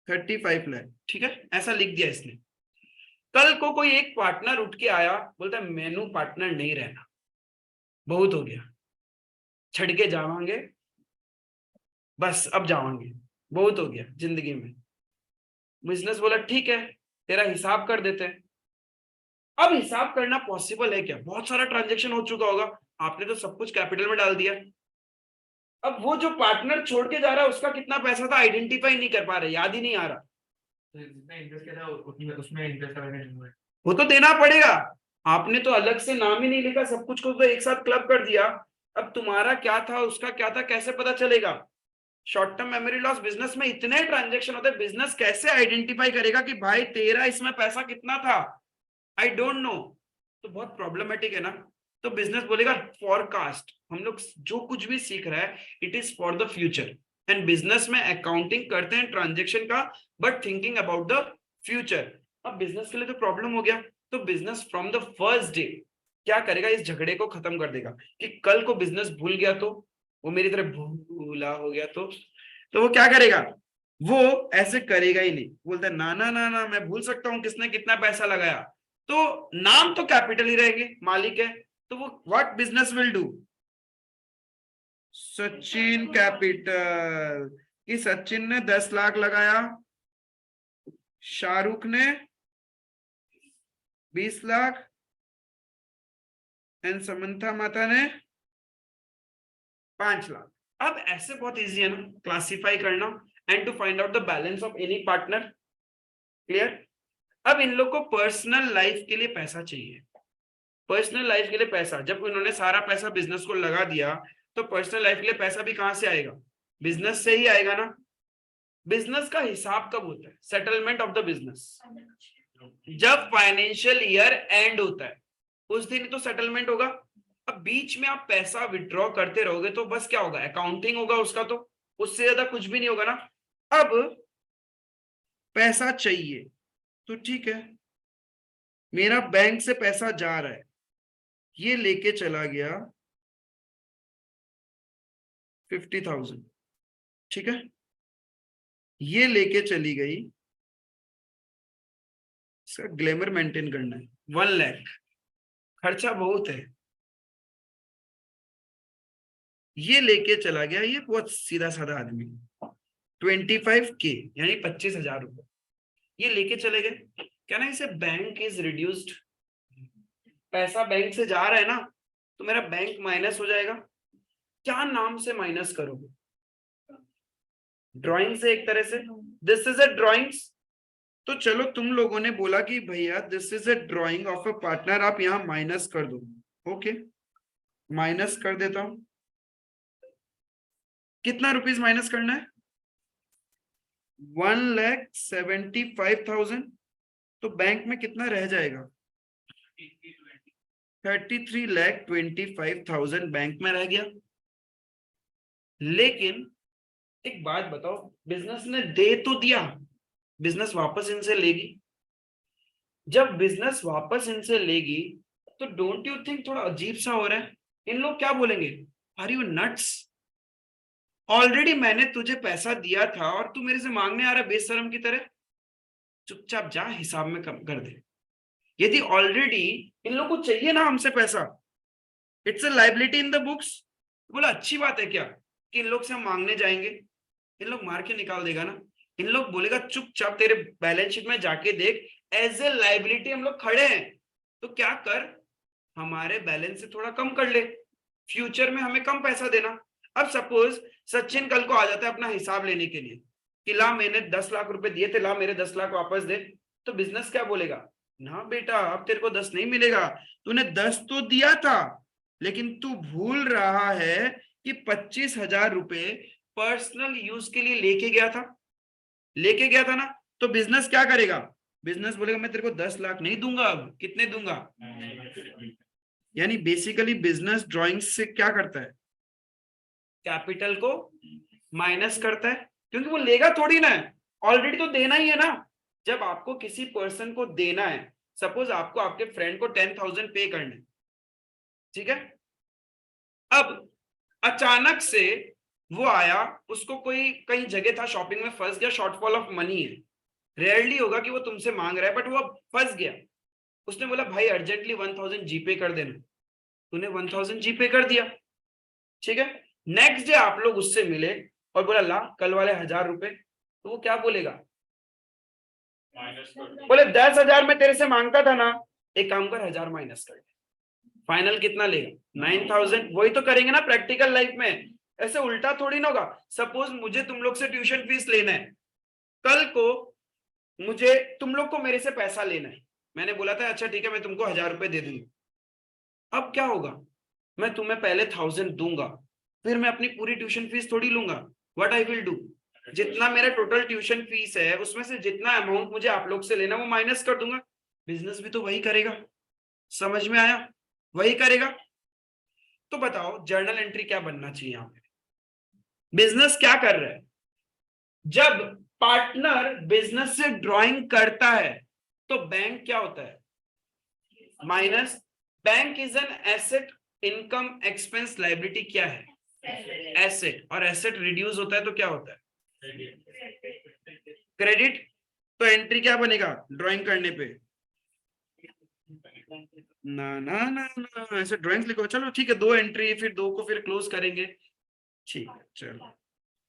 35 लाख, ठीक है, ऐसा लिख दिया इसने। कल को कोई एक पार्टनर उठ के आया, बोलता है मैनू पार्टनर नहीं रहना, बहुत हो गया, छड़ के जावांगे, बस अब जावांगे, बहुत हो गया जिंदगी में। बिजनेस बोला ठीक है, तेरा हिसाब कर देते हैं। अब हिसाब करना पॉसिबल है क्या? बहुत सारा ट्रांजेक्शन हो चुका होगा, आपने तो सब कुछ कैपिटल में डाल दिया। अब वो जो पार्टनर छोड़ के जा रहा है उसका कितना पैसा था आइडेंटिफाई नहीं कर पा रहे, याद ही नहीं आ रहा, उसमें इंटरेस्ट वो तो देना पड़ेगा। आपने तो अलग से नाम ही नहीं लिखा, सब कुछ को तो एक साथ क्लब कर दिया। अब तुम्हारा क्या था, उसका क्या था, कैसे पता चलेगा? Short term memory loss. Business में इतने ट्रांजेक्शन होते हैं, बिजनेस कैसे आइडेंटिफाई करेगा कि भाई तेरा इसमें पैसा कितना था? I don't know. तो बहुत प्रॉब्लमेटिक है ना। तो बिजनेस बोलेगा फॉरकास्ट। हम लोग जो कुछ भी सीख रहा है it is for the future, and business में अकाउंटिंग करते हैं ट्रांजेक्शन का, but thinking about the future. अब बिजनेस के लिए तो प्रॉब्लम हो गया, तो business from the first day क्या करेगा, इस झगड़े को खत्म कर देगा कि कल को बिजनेस भूल गया तो, वो मेरी तरह भूला हो गया तो वो क्या करेगा, वो ऐसे करेगा ही नहीं। बोलता है ना ना ना ना, मैं भूल सकता हूं किसने कितना पैसा लगाया, तो नाम तो कैपिटल ही रहेगी, मालिक है, तो वो what business will do, Sachin capital, कि सचिन ने 10 लाख लगाया, शाहरुख ने 20 लाख एंड समंथा माता ने 5 लाख। अब ऐसे बहुत इजी है ना क्लासिफाई करना and to find out the balance of any partner. Clear? अब इन लोग को पर्सनल लाइफ के लिए पैसा चाहिए। पर्सनल लाइफ के लिए पैसा, जब उन्होंने सारा पैसा बिजनेस को लगा दिया तो पर्सनल लाइफ के लिए पैसा भी कहां से आएगा? बिजनेस से ही आएगा ना। बिजनेस का हिसाब कब होता है? सेटलमेंट ऑफ द बिजनेस, जब फाइनेंशियल ईयर एंड होता है उस दिन तो सेटलमेंट होगा। अब बीच में आप पैसा विड्रॉ करते रहोगे तो बस क्या होगा? अकाउंटिंग होगा उसका, तो उससे ज्यादा कुछ भी नहीं होगा ना। अब पैसा चाहिए तो ठीक है, मेरा बैंक से पैसा जा रहा है, ये लेके चला गया 50,000, ठीक है, ये लेके चली गई, इसका ग्लैमर मेंटेन करना है, 1 लाख, खर्चा बहुत है, ये लेके चला गया, ये बहुत सीधा साधा आदमी, 25K यानी 25,000 रुपए ये लेके चले गए। क्या ना, इसे बैंक इज रिड्यूस्ड, पैसा बैंक से जा रहा है ना तो मेरा बैंक माइनस हो जाएगा। क्या नाम से माइनस करोगे? ड्राइंग से, एक तरह से दिस इज अ ड्राइंग्स। तो चलो तुम लोगों ने बोला कि भैया this is a drying of a partner, आप यहां माइनस कर दो। ओके, माइनस कर देता हूं। कितना रुपीस माइनस करना है? 1,75,000। तो बैंक में कितना रह जाएगा? 33,25,000 बैंक में रह गया। लेकिन एक बात बताओ, बिजनेस ने दे तो दिया, बिजनेस वापस इनसे लेगी। जब बिजनेस वापस इनसे लेगी तो डोंट यू थिंक थोड़ा अजीब सा हो रहा है? इन लोग क्या बोलेंगे? Are you nuts? ऑलरेडी मैंने तुझे पैसा दिया था और तू मेरे से मांगने आ रहा है बेशरम की तरह। चुपचाप जा, हिसाब में कम कर दे। यदि ऑलरेडी इन लोग को चाहिए ना हमसे पैसा, it's a liability in the books. बोला अच्छी बात है क्या कि इन लोग से हम मांगने जाएंगे? इन लोग मार के निकाल देगा ना। इन लोग बोलेगा चुपचाप तेरे बैलेंस शीट में जाके देख, एज ए लाइबिलिटी हम लोग खड़े हैं, तो क्या कर, हमारे बैलेंस से थोड़ा कम कर ले, फ्यूचर में हमें कम पैसा देना। अब सपोज सचिन कल को आ जाता है अपना हिसाब लेने के लिए कि ला मैंने 10 लाख रुपए दिए थे, ला मेरे 10 लाख वापस दे। तो बिजनेस क्या बोलेगा? ना बेटा, अब तेरे को 10 नहीं मिलेगा, तूने 10 तो दिया था, लेकिन तू भूल रहा है कि 25,000 रुपए पर्सनल यूज के लिए लेके गया था, लेके गया था ना। तो बिजनेस क्या करेगा? बिजनेस बोलेगा मैं तेरे को 10 लाख नहीं दूंगा, अब कितने दूंगा? यानी बेसिकली बिजनेस ड्राइंग से क्या करता है? कैपिटल को माइनस करता है, क्योंकि वो लेगा थोड़ी ना है, ऑलरेडी तो देना ही है ना। जब आपको किसी पर्सन को देना है, सपोज आपको आपके फ्रेंड को 10,000 पे करने, ठीक है, अब अचानक से वो आया, उसको कोई कहीं जगह था, शॉपिंग में फंस गया, शॉर्टफॉल ऑफ मनी है, रेयरली होगा कि वो तुमसे मांग रहा है, बट वो फंस गया। उसने बोला भाई अर्जेंटली 1,000 जीपे कर देना, तूने 1,000 जीपे कर दिया, ठीक है। नेक्स्ट डे आप लोग उससे मिले और बोला ला कल वाले 1,000 रुपए, तो वो क्या बोलेगा? बोले 10,000 में तेरे से मांगता था ना, एक काम कर 1,000 माइनस कर, फाइनल कितना लेगा? 9,000। वही तो करेंगे ना प्रैक्टिकल लाइफ में, ऐसे उल्टा थोड़ी ना होगा। सपोज मुझे तुम लोग से ट्यूशन फीस लेना है, कल को मुझे तुम लोग को मेरे से पैसा लेना है, मैंने बोला था अच्छा ठीक है मैं तुमको 1,000 रुपए दे दूंगा। अब क्या होगा? मैं तुम्हें पहले 1,000 दूंगा, फिर मैं अपनी पूरी ट्यूशन फीस थोड़ी लूंगा। व्हाट आई विल डू, जितना मेरा टोटल ट्यूशन फीस है उसमें से जितना अमाउंट मुझे आप लोग से लेना वो माइनस कर दूंगा। बिजनेस भी तो वही करेगा, समझ में आया? वही करेगा। तो बताओ जर्नल एंट्री क्या बनना चाहिए यहाँ पे? बिजनेस क्या कर रहा है? जब पार्टनर बिजनेस से ड्राइंग करता है तो बैंक क्या होता है? Minus. Bank is an asset, income, expense, liability क्या है? एसेट। और एसेट रिड्यूस होता है तो क्या होता है? क्रेडिट। तो एंट्री क्या बनेगा ड्राइंग करने पे? ना ना ना ना, ऐसे ड्राइंग्स लिखो। चलो ठीक है, 2 एंट्री, फिर 2 को फिर क्लोज करेंगे, ठीक है। चलो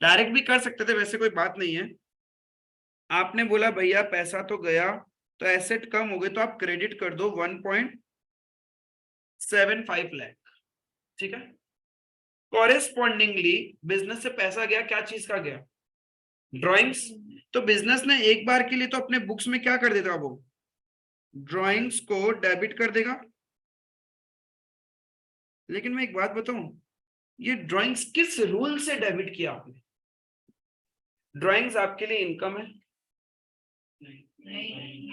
डायरेक्ट भी कर सकते थे, वैसे कोई बात नहीं है। आपने बोला भैया पैसा तो गया, तो एसेट कम हो गए तो आप क्रेडिट कर दो 1.75 लाख, ठीक है। कॉरेस्पॉन्डिंगली बिजनेस से पैसा गया, क्या चीज का गया, ड्राइंग्स। तो बिजनेस ने एक बार के लिए तो अपने बुक्स में क्या कर देगा, वो ड्राइंग्स को डेबिट कर देगा। लेकिन मैं एक बात बताऊं, ये ड्राइंग्स किस रूल से डेबिट किया आपने? ड्राइंग्स आपके लिए इनकम है?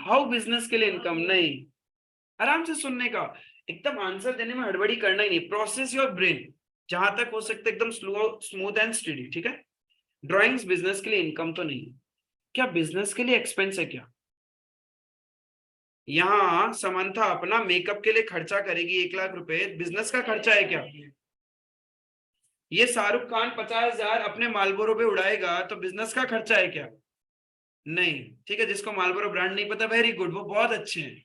हाउ बिजनेस के लिए इनकम? नहीं। आराम से सुनने का, एकदम आंसर देने में हड़बड़ी करना ही नहीं, प्रोसेस योर ब्रेन जहां तक हो सकता है एकदम स्मूथ एंड स्टडी, ठीक है। ड्राइंग्स बिजनेस के लिए इनकम तो नहीं है। क्या बिजनेस के लिए एक्सपेंस है क्या? यहाँ समंथा अपना मेकअप के लिए खर्चा करेगी 1 लाख रुपए, बिजनेस का खर्चा है क्या? ये शाहरुख खान 50,000 अपने मालबोरो पे उड़ाएगा तो बिजनेस का खर्चा है क्या? नहीं। ठीक है, जिसको मालबोरो ब्रांड नहीं पता, वेरी गुड, वो बहुत अच्छे हैं,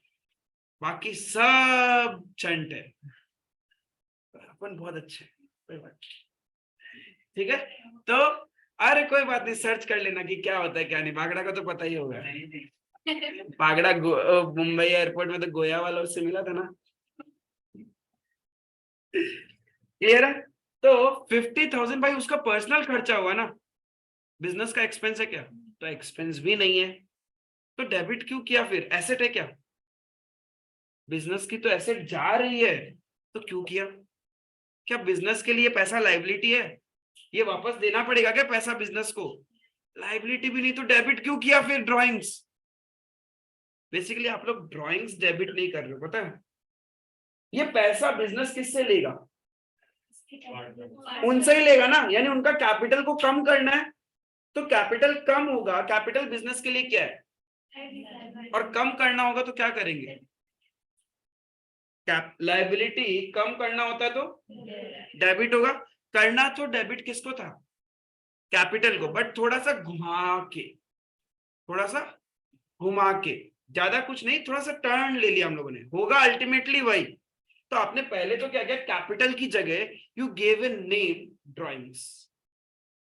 बाकी सब चंट है, अपन बहुत अच्छे हैं, कोई बात नहीं, ठीक है। तो अरे कोई बात नहीं, सर्च कर लेना कि क्या होता है क्या नहीं, भागड़ा का तो पता ही होगा। भागड़ा मुंबई एयरपोर्ट में तो गोया वालों से मिला था ना, क्लियर है। तो 50,000 भाई उसका पर्सनल खर्चा हुआ ना, बिजनेस का एक्सपेंस है क्या? तो एक्सपेंस भी नहीं है, तो डेबिट क्यों किया? फिर एसेट है क्या? बिजनेस की तो एसेट जा रही है, तो क्यों किया? क्या बिजनेस के लिए पैसा लाइबिलिटी है? ये वापस देना पड़ेगा क्या पैसा बिजनेस को? लाइबिलिटी भी नहीं, तो डेबिट क्यों किया फिर ड्राइंग्स? बेसिकली आप लोग ड्राइंग्स डेबिट नहीं कर रहे हो, पता है। ये पैसा बिजनेस किससे लेगा? उनसे ही लेगा ना, यानी उनका कैपिटल को कम करना है, तो कैपिटल कम होगा, कैपिटल बिजनेस के लिए क्या है, और कम करना होगा तो क्या करेंगे? लाइबिलिटी कम करना होता है तो डेबिट होगा। करना तो डेबिट किसको था? कैपिटल को, बट थोड़ा सा घुमा के, थोड़ा सा घुमा के, ज्यादा कुछ नहीं, थोड़ा सा टर्न ले लिया हम लोगों ने, होगा अल्टीमेटली वही। तो आपने पहले तो क्या किया, कैपिटल की जगह you gave a name drawings,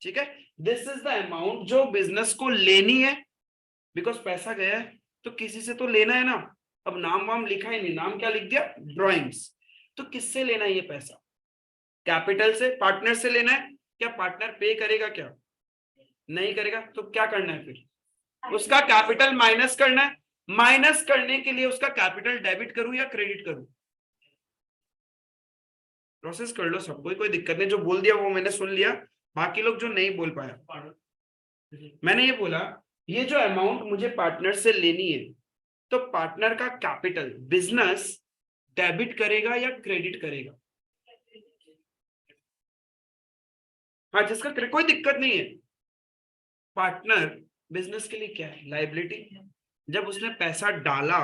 ठीक है। दिस इज द अमाउंट जो बिजनेस को लेनी है, बिकॉज पैसा गया है तो किसी से तो लेना है ना। अब नाम वाम लिखा ही नहीं, नाम क्या लिख दिया, ड्राइंग्स। तो किससे लेना है ये पैसा? कैपिटल से, पार्टनर से लेना है। क्या पार्टनर पे करेगा? क्या नहीं करेगा, तो क्या करना है फिर? उसका कैपिटल माइनस करना है। माइनस करने के लिए उसका कैपिटल डेबिट करूं या क्रेडिट करूं? प्रोसेस कर लो सबको, कोई दिक्कत नहीं, जो बोल दिया वो मैंने सुन लिया, बाकी लोग जो नहीं बोल पाया, मैंने ये बोला, ये जो अमाउंट मुझे पार्टनर से लेनी है, तो पार्टनर का कैपिटल बिजनेस डेबिट करेगा या क्रेडिट करेगा? हाँ, जिसका कोई दिक्कत नहीं है। पार्टनर बिजनेस के लिए क्या है, लाइबिलिटी। जब उसने पैसा डाला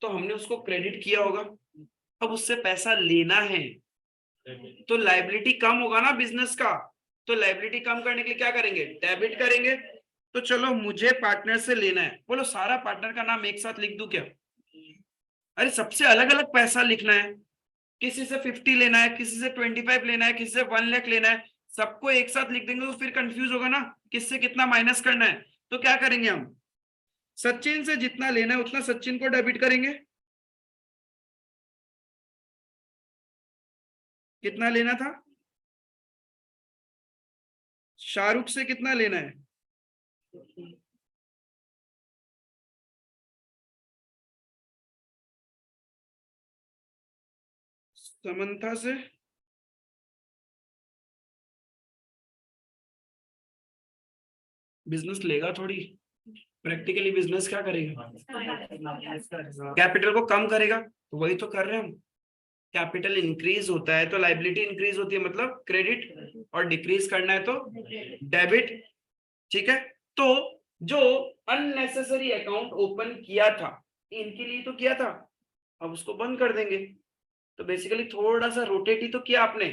तो हमने उसको क्रेडिट किया होगा, अब उससे पैसा लेना है तो लाइबिलिटी कम होगा ना बिजनेस का, तो लाइबिलिटी कम करने के लिए क्या करेंगे, डेबिट करेंगे। तो चलो मुझे पार्टनर से लेना है, बोलो सारा पार्टनर का नाम एक साथ लिख दूं क्या? अरे सबसे अलग अलग पैसा लिखना है, किसी से 50 लेना है, किसी से 25 लेना है, किसी से 1 लाख लेना है, सबको एक साथ लिख देंगे तो फिर कंफ्यूज होगा ना, किससे कितना माइनस करना है। तो क्या करेंगे हम, सचिन से जितना लेना है उतना सचिन को डेबिट करेंगे। कितना लेना था? शाहरुख से कितना लेना है? समंथा से? बिजनेस लेगा थोड़ी, प्रैक्टिकली बिजनेस क्या करेगा, कैपिटल को कम करेगा, तो वही तो कर रहे हैं हम। कैपिटल इंक्रीज होता है तो लाइबिलिटी इंक्रीज होती है, मतलब क्रेडिट, और डिक्रीज करना है तो डेबिट, ठीक है। तो जो अननेसेसरी अकाउंट ओपन किया था, इनके लिए तो किया था, अब उसको बंद कर देंगे। तो बेसिकली थोड़ा सा रोटेट ही तो किया आपने,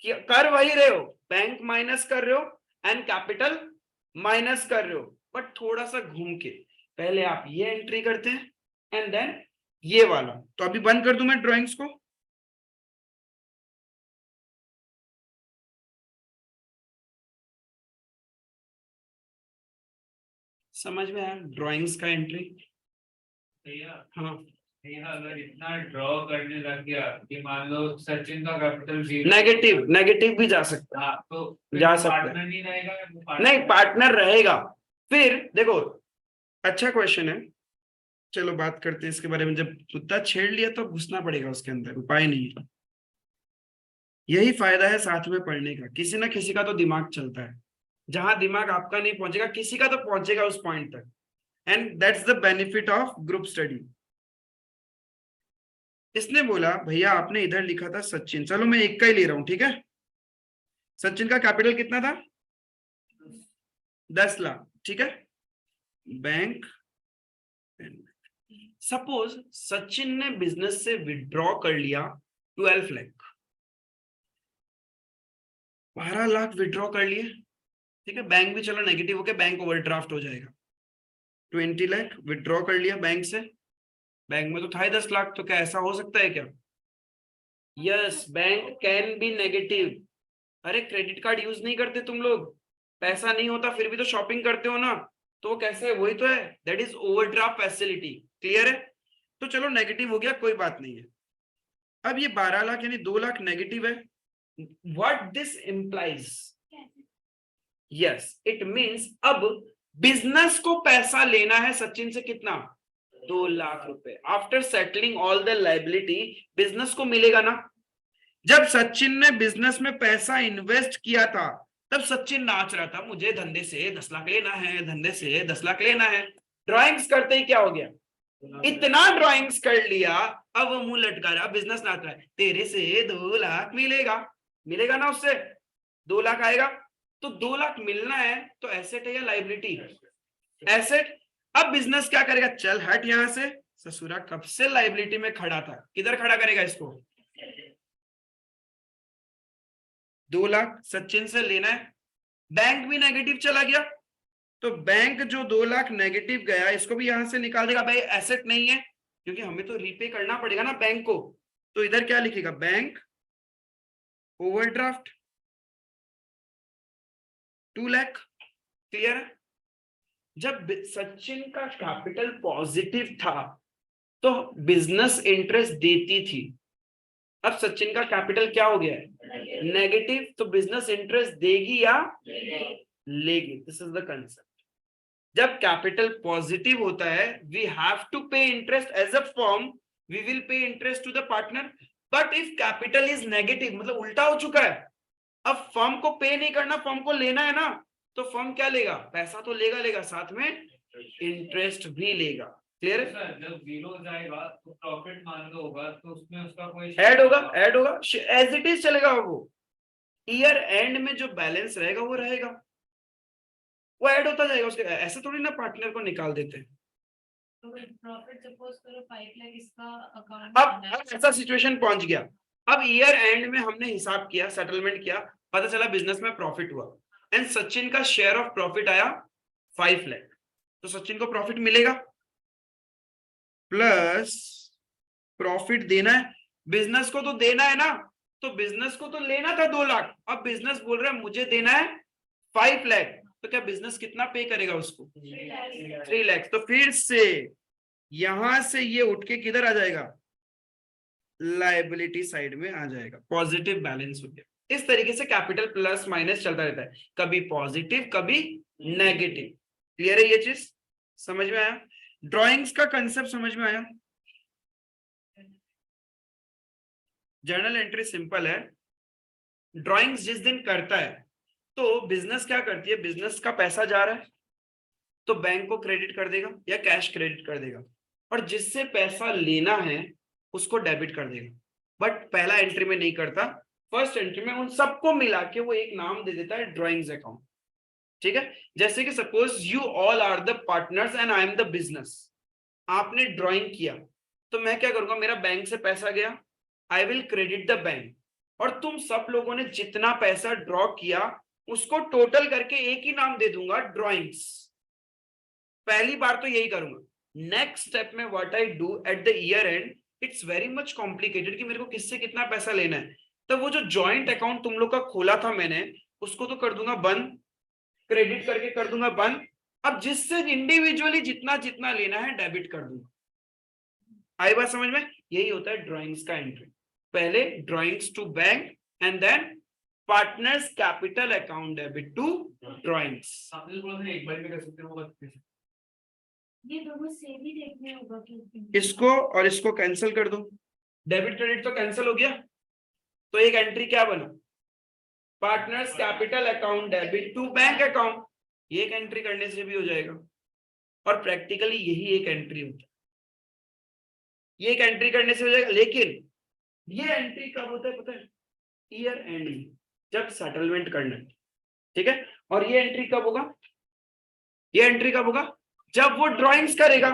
कर वही रहे हो, बैंक माइनस कर रहे हो एंड कैपिटल माइनस कर रहे हो, बट थोड़ा सा घूम के, पहले आप ये एंट्री करते हैं एंड देन ये वाला। तो अभी बंद कर दूं मैं ड्राइंग्स को? समझ में आया ड्राइंग्स का एंट्री? हाँ अगर इतना ड्रॉ करने लग गया कि मान लो सचिन का कैपिटल 0, नेगेटिव भी जा सकता है, तो जा सकता है। पार्टनर नहीं रहेगा, नहीं, पार्टनर रहेगा। फिर देखो, अच्छा क्वेश्चन है, चलो बात करते हैं इसके बारे में। जब कुत्ता छेड़ लिया तो घुसना पड़ेगा उसके अंदर, उपाय नहीं है। यही फायदा है साथ में पढ़ने का, किसी ना किसी का तो दिमाग चलता है। जहां दिमाग आपका नहीं पहुंचेगा, किसी का तो पहुंचेगा उस पॉइंट तक, and that's the benefit of group study. इसने बोला भैया आपने इधर लिखा था सचिन, चलो मैं एक का ही ले रहा हूं, ठीक है। सचिन का कैपिटल कितना था? 10 लाख, ठीक है। बैंक, सपोज सचिन ने बिजनेस से विड्रॉ कर लिया 12 लाख, 12 लाख विड्रॉ कर लिए, ठीक है। बैंक भी चलो नेगेटिव हो गया, बैंक ओवरड्राफ्ट हो जाएगा। 20 लाख विड्रॉ कर लिया बैंक से, बैंक में तो था ही 10 लाख, तो क्या ऐसा हो सकता है क्या? Yes, bank can be negative. अरे क्रेडिट कार्ड यूज नहीं करते तुम लोग, पैसा नहीं होता फिर भी तो शॉपिंग करते हो ना, तो कैसे है? वही तो है, that is overdraft facility. Clear है? तो चलो नेगेटिव हो गया, कोई बात नहीं है। अब ये 12 लाख यानी 2 लाख नेगेटिव है। What this implies? Yes, it means अब बिजनेस को पैसा लेना है सचिन से, कितना? 2 लाख रुपए। After settling all the liability, business को मिलेगा ना। जब सचिन ने बिजनेस में पैसा इन्वेस्ट किया था, तब सचिन नाच रहा था, मुझे धंधे से 10 लाख लेना है, धंधे से 10 लाख लेना है। ड्राइंग्स करते ही क्या हो गया? इतना ड्राइंग्स कर लिया, अब वो मुंह लटका रहा, बिजनेस नाच रहा है, तेरे से 2 लाख मिलेगा, मिलेगा ना उससे 2 लाख आएगा। तो 2 लाख मिलना है, तो एसेट है या लाइबिलिटी? एसेट। अब बिजनेस क्या करेगा? चल हट यहां से, ससुरा कब से लाइबिलिटी में खड़ा था, किधर खड़ा करेगा इसको? 2 लाख सचिन से लेना है, बैंक भी नेगेटिव चला गया, तो बैंक जो 2 लाख नेगेटिव गया, इसको भी यहां से निकाल देगा। भाई एसेट नहीं है, क्योंकि हमें तो रीपे करना पड़ेगा ना बैंक को, तो इधर क्या लिखेगा? Bank overdraft 2 lakh. क्लियर है? जब सचिन का कैपिटल पॉजिटिव था तो बिजनेस इंटरेस्ट देती थी, अब सचिन का कैपिटल क्या हो गया है? नेगेटिव, तो बिजनेस इंटरेस्ट देगी या लेगी? This is the concept. जब कैपिटल पॉजिटिव होता है, we have to pay interest as a firm, we will pay interest to the partner. But if capital is negative, मतलब उल्टा हो चुका है, अब फर्म को पे नहीं करना, फर्म को लेना है ना, तो फर्म क्या लेगा? पैसा तो लेगा, साथ में इंटरेस्ट भी लेगा। क्लियर है? जब 0 जाएगा तो प्रॉफिट मान लो होगा, तो उसमें उसका कोई ऐड होगा एज इट इज चलेगा। वो ईयर एंड में जो बैलेंस रहेगा वो रहेगा, वो ऐड होता जाएगा उसके। ऐसे थोड़ी ना पार्टनर को निकाल देते हैं। प्रॉफिट सपोज करो 5 लाख इसका अकाउंट, अब ऐसा सिचुएशन पहुंच गया, अब ईयर एंड में हमने हिसाब किया, सेटलमेंट किया, पता चला बिजनेस में प्रॉफिट हुआ, एंड सचिन का शेयर ऑफ प्रॉफिट आया 5 लाख, तो सचिन को प्रॉफिट मिलेगा, प्लस प्रॉफिट देना है, बिजनेस को तो देना है ना, तो बिजनेस को तो लेना था 2 लाख, अब बिजनेस बोल रहा है मुझे देना है 5 लाख, तो क्या बिजनेस कितना पे करेगा उसको? 3 लाख। तो फिर से यहां से ये उठ के किधर आ जाएगा? लायबिलिटी साइड में आ जाएगा, पॉजिटिव बैलेंस हो गया। इस तरीके से कैपिटल प्लस माइनस चलता रहता है, कभी पॉजिटिव कभी नेगेटिव। क्लियर है? ये चीज समझ में आया? ड्राइंग्स का कंसेप्ट समझ में आया? जर्नल एंट्री सिंपल है, ड्राइंग्स जिस दिन करता है तो बिजनेस क्या करती है, बिजनेस का पैसा जा रहा है तो बैंक को क्रेडिट कर देगा या कैश क्रेडिट कर देगा, और जिससे पैसा लेना है उसको डेबिट कर देगा। बट पहला एंट्री में नहीं करता, फर्स्ट एंट्री में उन सबको मिला के वो एक नाम दे देता है, ड्राइंग्स अकाउंट। ठीक है? जैसे कि suppose you all are the partners and I am the business, आपने ड्राइंग किया तो मैं क्या करूंगा, मेरा बैंक से पैसा गया, I will credit the bank, और तुम सब लोगों ने जितना पैसा ड्रॉ किया उसको टोटल करके एक ही नाम दे दूंगा, ड्राइंग्स। पहली बार तो यही करूंगा। नेक्स्ट स्टेप में what I do at the year and, it's very much complicated कि मेरे को किससे कितना पैसा लेना है, तो वो जो जॉइंट अकाउंट तुम लोग का खोला था मैंने, उसको तो कर दूंगा बंद, क्रेडिट करके कर दूंगा बंद। अब जिससे इंडिविजुअली जितना जितना लेना है डेबिट कर दूंगा। आई बात समझ में? यही होता है ड्राइंग्स का एंट्री। पहले drawings to bank and then partners capital account debit to drawings. एक बार में कर सकते हो। ये दोनों सेम ही देखने होगा कि इसको और इसको कैंसिल कर दो, डेबिट क्रेडिट तो कैंसिल हो गया, तो एक एंट्री क्या बना, partners capital account debit to bank account. ये एक एंट्री करने से भी हो जाएगा, और प्रैक्टिकली यही एक एंट्री होता है, ये एक एंट्री करने से हो जाएगा। लेकिन ये एंट्री कब होता है पता है? ईयर एंड में, जब सेटलमेंट करना है, ठीक है। और ये एंट्री कब होगा? ये एंट्री कब होगा? जब वो ड्राइंग्स करेगा।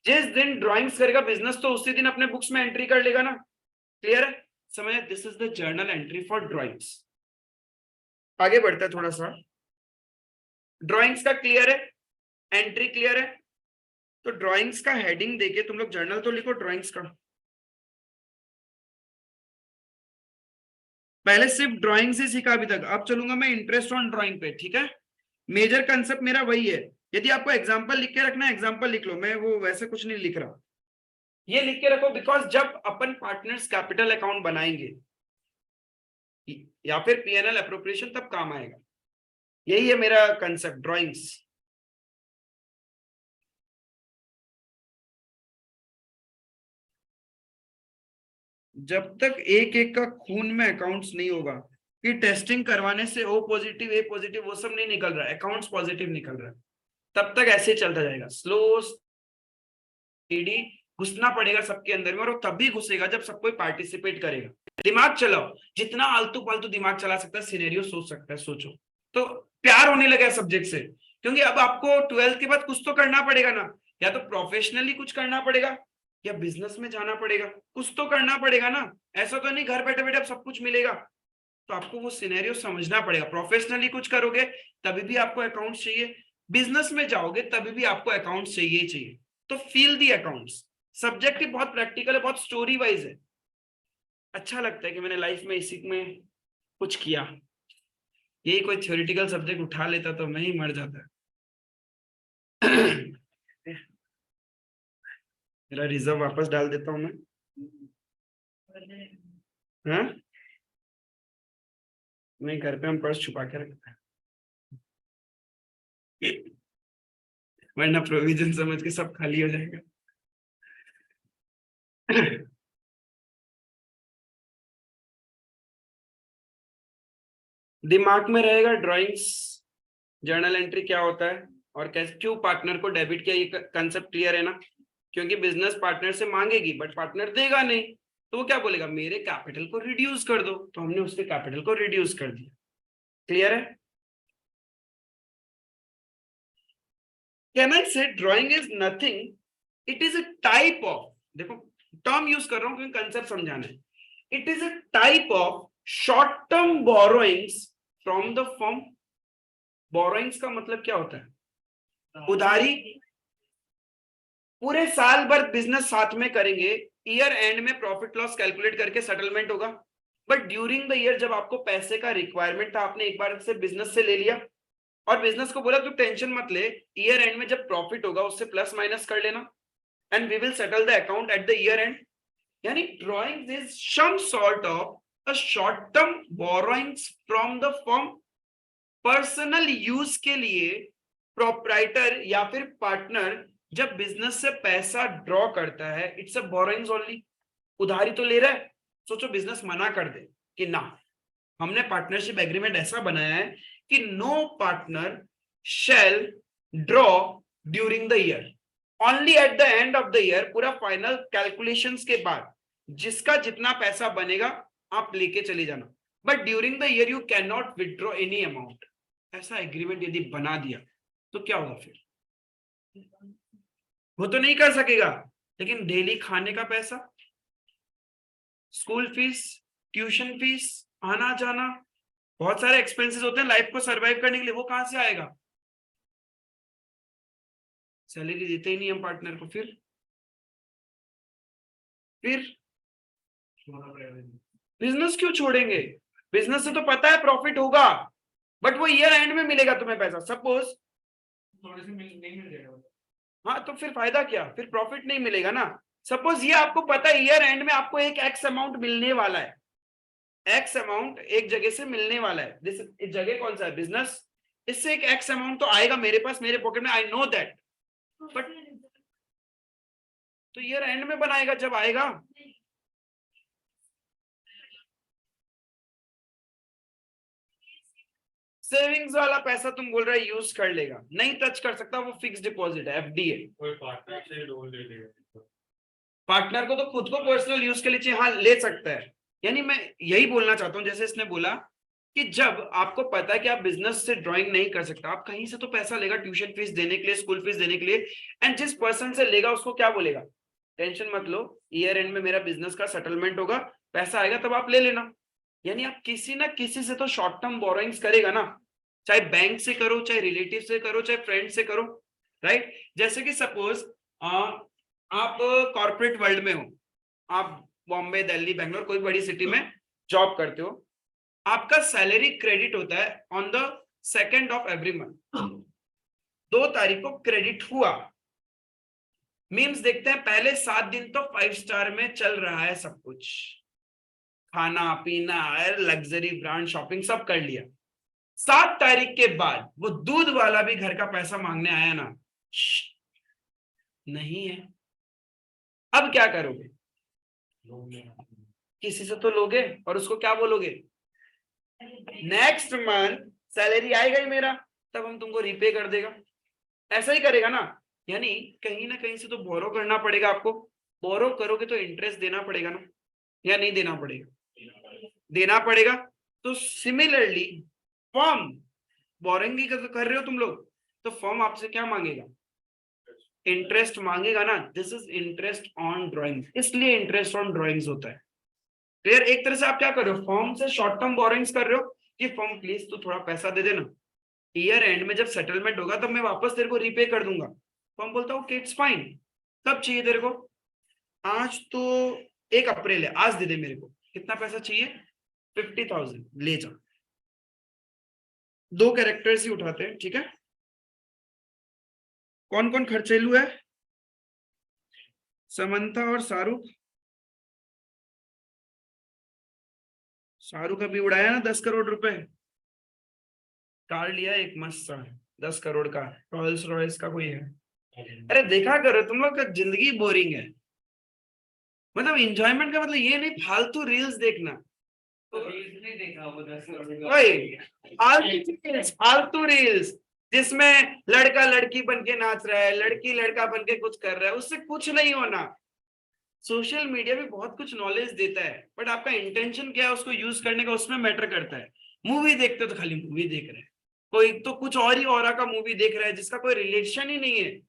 जिस दिन ड्राइंग्स करेगा बिजनेस, तो उसी दिन अपने बुक्स में एंट्री कर लेगा ना। क्लियर है? समझ? This is the journal entry for drawings. आगे बढ़ता है थोड़ा सा। ड्राइंग्स का क्लियर है, एंट्री क्लियर है। तो ड्राइंग्स का हेडिंग देके तुम लोग जर्नल तो लिखो ड्राइंग्स का। पहले सिर्फ ड्राइंग्स ही सीखा अभी तक, अब चलूंगा मैं इंटरेस्ट ऑन ड्राइंग पे, ठीक है। मेजर कंसेप्ट मेरा वही है। यदि आपको एग्जांपल लिख के रखना है, एग्जांपल लिख लो, मैं वो वैसे कुछ नहीं लिख रहा। ये लिख के रखो, बिकॉज जब अपन पार्टनर्स कैपिटल अकाउंट बनाएंगे या फिर पीएनएल एप्रोप्रिएशन, तब काम आएगा। यही है मेरा कंसेप्ट ड्राइंग्स। जब तक एक एक का खून में अकाउंट्स नहीं होगा कि टेस्टिंग करवाने से ओ पॉजिटिव ए पॉजिटिव वो सब नहीं निकल रहा है, अकाउंट्स पॉजिटिव निकल रहा है, तब तक ऐसे चलता जाएगा। स्लो स्टेडी घुसना पड़ेगा सबके अंदर में, और वो तभी घुसेगा जब सब कोई पार्टिसिपेट करेगा। दिमाग चलाओ, जितना आलतू फालतू दिमाग चला सकता है, सिनेरियो सोच सकता है, सोचो। तो प्यार होने लगा सब्जेक्ट से, क्योंकि अब आपको 12th के बाद कुछ तो करना पड़ेगा ना, या तो प्रोफेशनली कुछ करना पड़ेगा या बिजनेस में जाना पड़ेगा, कुछ तो करना पड़ेगा ना। ऐसा तो नहीं घर बैठे बैठे अब सब कुछ मिलेगा। तो आपको वो सिनेरियो समझना पड़ेगा। प्रोफेशनली कुछ करोगे तभी भी आपको अकाउंट्स चाहिए, बिजनेस में जाओगे तभी भी आपको अकाउंट्स चाहिए चाहिए। तो फील दी अकाउंट्स। सब्जेक्ट ही बहुत प्रैक्टिकल है, बहुत स्टोरी वाइज है। अच्छा लगता है कि मैंने लाइफ में इसी में कुछ किया। यही कोई थ्योरेटिकल सब्जेक्ट उठा लेता तो मैं ही मर जाता। मेरा रिजर्व वापस डाल देता हूं मैं। हाँ, नहीं, घर पे हम पर्स छुपा के रखते हैं, वरना प्रोविजन समझ के सब खाली हो जाएगा। दिमाग में रहेगा ड्राइंग्स, जर्नल एंट्री क्या होता है और कैसे, क्यों पार्टनर को डेबिट किया, ये कंसेप्ट क्लियर है ना। क्योंकि बिजनेस पार्टनर से मांगेगी बट पार्टनर देगा नहीं, तो वो क्या बोलेगा, मेरे कैपिटल को रिड्यूस कर दो। तो हमने उसके कैपिटल को रिड्यूस कर दिया। क्लियर है? कैन आई से drawing is nothing, it is a type of, देखो टर्म यूज कर रहा हूं क्योंकि कंसेप्ट समझाना है। It is a type of short term borrowings from the firm. Borrowings का मतलब क्या होता है? उधारी। पूरे साल भर बिजनेस साथ में करेंगे, ईयर एंड में प्रॉफिट लॉस कैलकुलेट करके सेटलमेंट होगा। बट ड्यूरिंग द ईयर जब आपको पैसे का रिक्वायरमेंट था, आपने एक बार से बिजनेस से ले लिया और बिजनेस को बोला तू टेंशन मत ले, ईयर एंड में जब प्रॉफिट होगा उससे प्लस माइनस कर लेना, and we will settle the account at the year end. यानी drawings is some sort of a short term borrowings from the firm, personal use के लिए। प्रोप्राइटर या फिर पार्टनर जब बिजनेस से पैसा ड्रॉ करता है, इट्स अ बोरोइंग्स ओनली, उधारी तो ले रहा है। सोचो बिजनेस मना कर दे कि ना, हमने पार्टनरशिप एग्रीमेंट ऐसा बनाया है कि no partner shall draw during the year, only at the end of the year, पूरा फाइनल कैलकुलेशंस के बाद जिसका जितना पैसा बनेगा आप लेके चले जाना, but during the year you can not withdraw any amount. ऐसा एग्रीमेंट यदि बना दिया तो क्या होगा फिर? वो तो नहीं कर सकेगा, लेकिन डेली खाने का पैसा, स्कूल फीस, ट्यूशन फीस, आना जाना, बहुत सारे एक्सपेंसेस होते हैं लाइफ को सरवाइव करने के लिए, वो कहां से आएगा? सैलरी देते ही नहीं हम पार्टनर को, फिर बिजनेस क्यों छोड़ेंगे? बिजनेस से तो पता है प्रॉफिट होगा, बट वो ईयर एंड में मिलेगा तुम्हें पैसा। सपोज थोड़े से नहीं मिल जाएगा। हाँ, तो फिर फायदा क्या? फिर प्रॉफिट नहीं मिलेगा ना। सपोज ये आपको पता है ईयर एंड में आपको एक एक्स अमाउंट मिलने वाला है, एक्स अमाउंट एक जगह से मिलने वाला है, इस जगह कौन सा है, बिजनेस, इससे एक एक्स अमाउंट तो आएगा मेरे पास, मेरे पॉकेट में, आई नो दैट, बट तो ईयर एंड में बनाएगा जब आएगा। सेविंग्स वाला पैसा तुम बोल रहे यूज कर लेगा, नहीं टच कर सकता, वो फिक्स डिपॉजिट है, एफडी है। कोई पार्टनर से लोन ले लेगा, पार्टनर को तो खुद को पर्सनल यूज के लिए चाहिए, हाँ ले सकता है। यानी मैं यही बोलना चाहता हूँ, जैसे इसने बोला कि जब आपको पता है कि आप बिजनेस से ड्राइंग नहीं कर सकता, आप कहीं से तो पैसा लेगा ट्यूशन फीस देने के लिए, स्कूल फीस देने के लिए, एंड जिस पर्सन से लेगा उसको क्या बोलेगा, टेंशन मत लो, ईयर एंड में मेरा बिजनेस का सेटलमेंट होगा, पैसा आएगा तब आप ले लेना। यानी आप किसी ना किसी से तो शॉर्ट टर्म बोरोइंग्स करेगा ना, चाहे बैंक से करो, चाहे रिलेटिव से करो, चाहे फ्रेंड से करो, राइट। जैसे कि सपोज आप कॉर्पोरेट वर्ल्ड में हो, आप बॉम्बे, दिल्ली, बैंगलोर, कोई बड़ी सिटी में जॉब करते हो, आपका सैलरी क्रेडिट होता है on the 2nd of every month, 2 तारीख को क्रेडिट हुआ, मीम्स देखते हैं पहले 7 दिन तो 5 स्टार में चल रहा है सब कुछ, खाना पीना, लग्जरी ब्रांड शॉपिंग सब कर लिया, 7 तारीख के बाद वो दूध वाला भी घर का पैसा मांगने आया ना, नहीं है, अब क्या करोगे, किसी से तो लोगे, और उसको क्या बोलोगे, नेक्स्ट मंथ सैलरी आएगा ही मेरा, तब हम तुमको रिपे कर देगा, ऐसा ही करेगा ना। यानी कहीं ना कहीं से तो बोरो करना पड़ेगा आपको, बोरो करोगे तो इंटरेस्ट देना पड़ेगा ना, या नहीं देना पड़ेगा, देना पड़ेगा। तो सिमिलरली फर्म बोरिंग ही कर रहे हो तुम लोग, तो फर्म आपसे क्या मांगेगा, इंटरेस्ट मांगेगा ना, this is interest on drawing, इसलिए इंटरेस्ट ऑन ड्राइंग्स होता है। फिर एक तरह से आप क्या कर रहे हो, फर्म से शॉर्ट टर्म बोरिंग्स कर रहे हो कि फर्म प्लीज तू थोड़ा पैसा दे देना, ईयर एंड में जब सेटलमेंट होगा तब मैं वापस तेरे को रीपे कर दूंगा। फर्म बोलता हूँ ओके इट्स फाइन, कब चाहिए तेरे को, आज तो 1 अप्रैल है, आज दे दे मेरे को, कितना पैसा चाहिए, 50,000 ले जा। 2 कैरेक्टर्स ही उठाते हैं, ठीक है। कौन कौन खर्चेलू है, समंथा और शाहरुख। शाहरुख अभी उड़ाया ना 10 करोड़ रुपए, कार लिया एक मस्त सा 10 करोड़ का, रॉयल्स रॉयल्स का कोई है। अरे देखा करो तुम लोग का जिंदगी बोरिंग है, मतलब इंजॉयमेंट का मतलब ये नहीं फालतू रील्स देखना, रील्स नहीं देखा वो 10 करोड़ का। वही फालतू रील्स जिसमें लड़का लड़की बन के नाच रहा है, लड़की लड़का बन के कुछ कर रहा है, उससे कुछ नहीं होना। सोशल मीडिया भी बहुत कुछ नॉलेज देता है, बट आपका इंटेंशन क्या है उसको यूज करने का, उसमें मैटर करता है। मूवी देखते हो तो खाली मूवी देख रहे हैं, कोई तो कुछ और ही और का मूवी देख रहा है जिसका कोई रिलेशन ही नहीं है,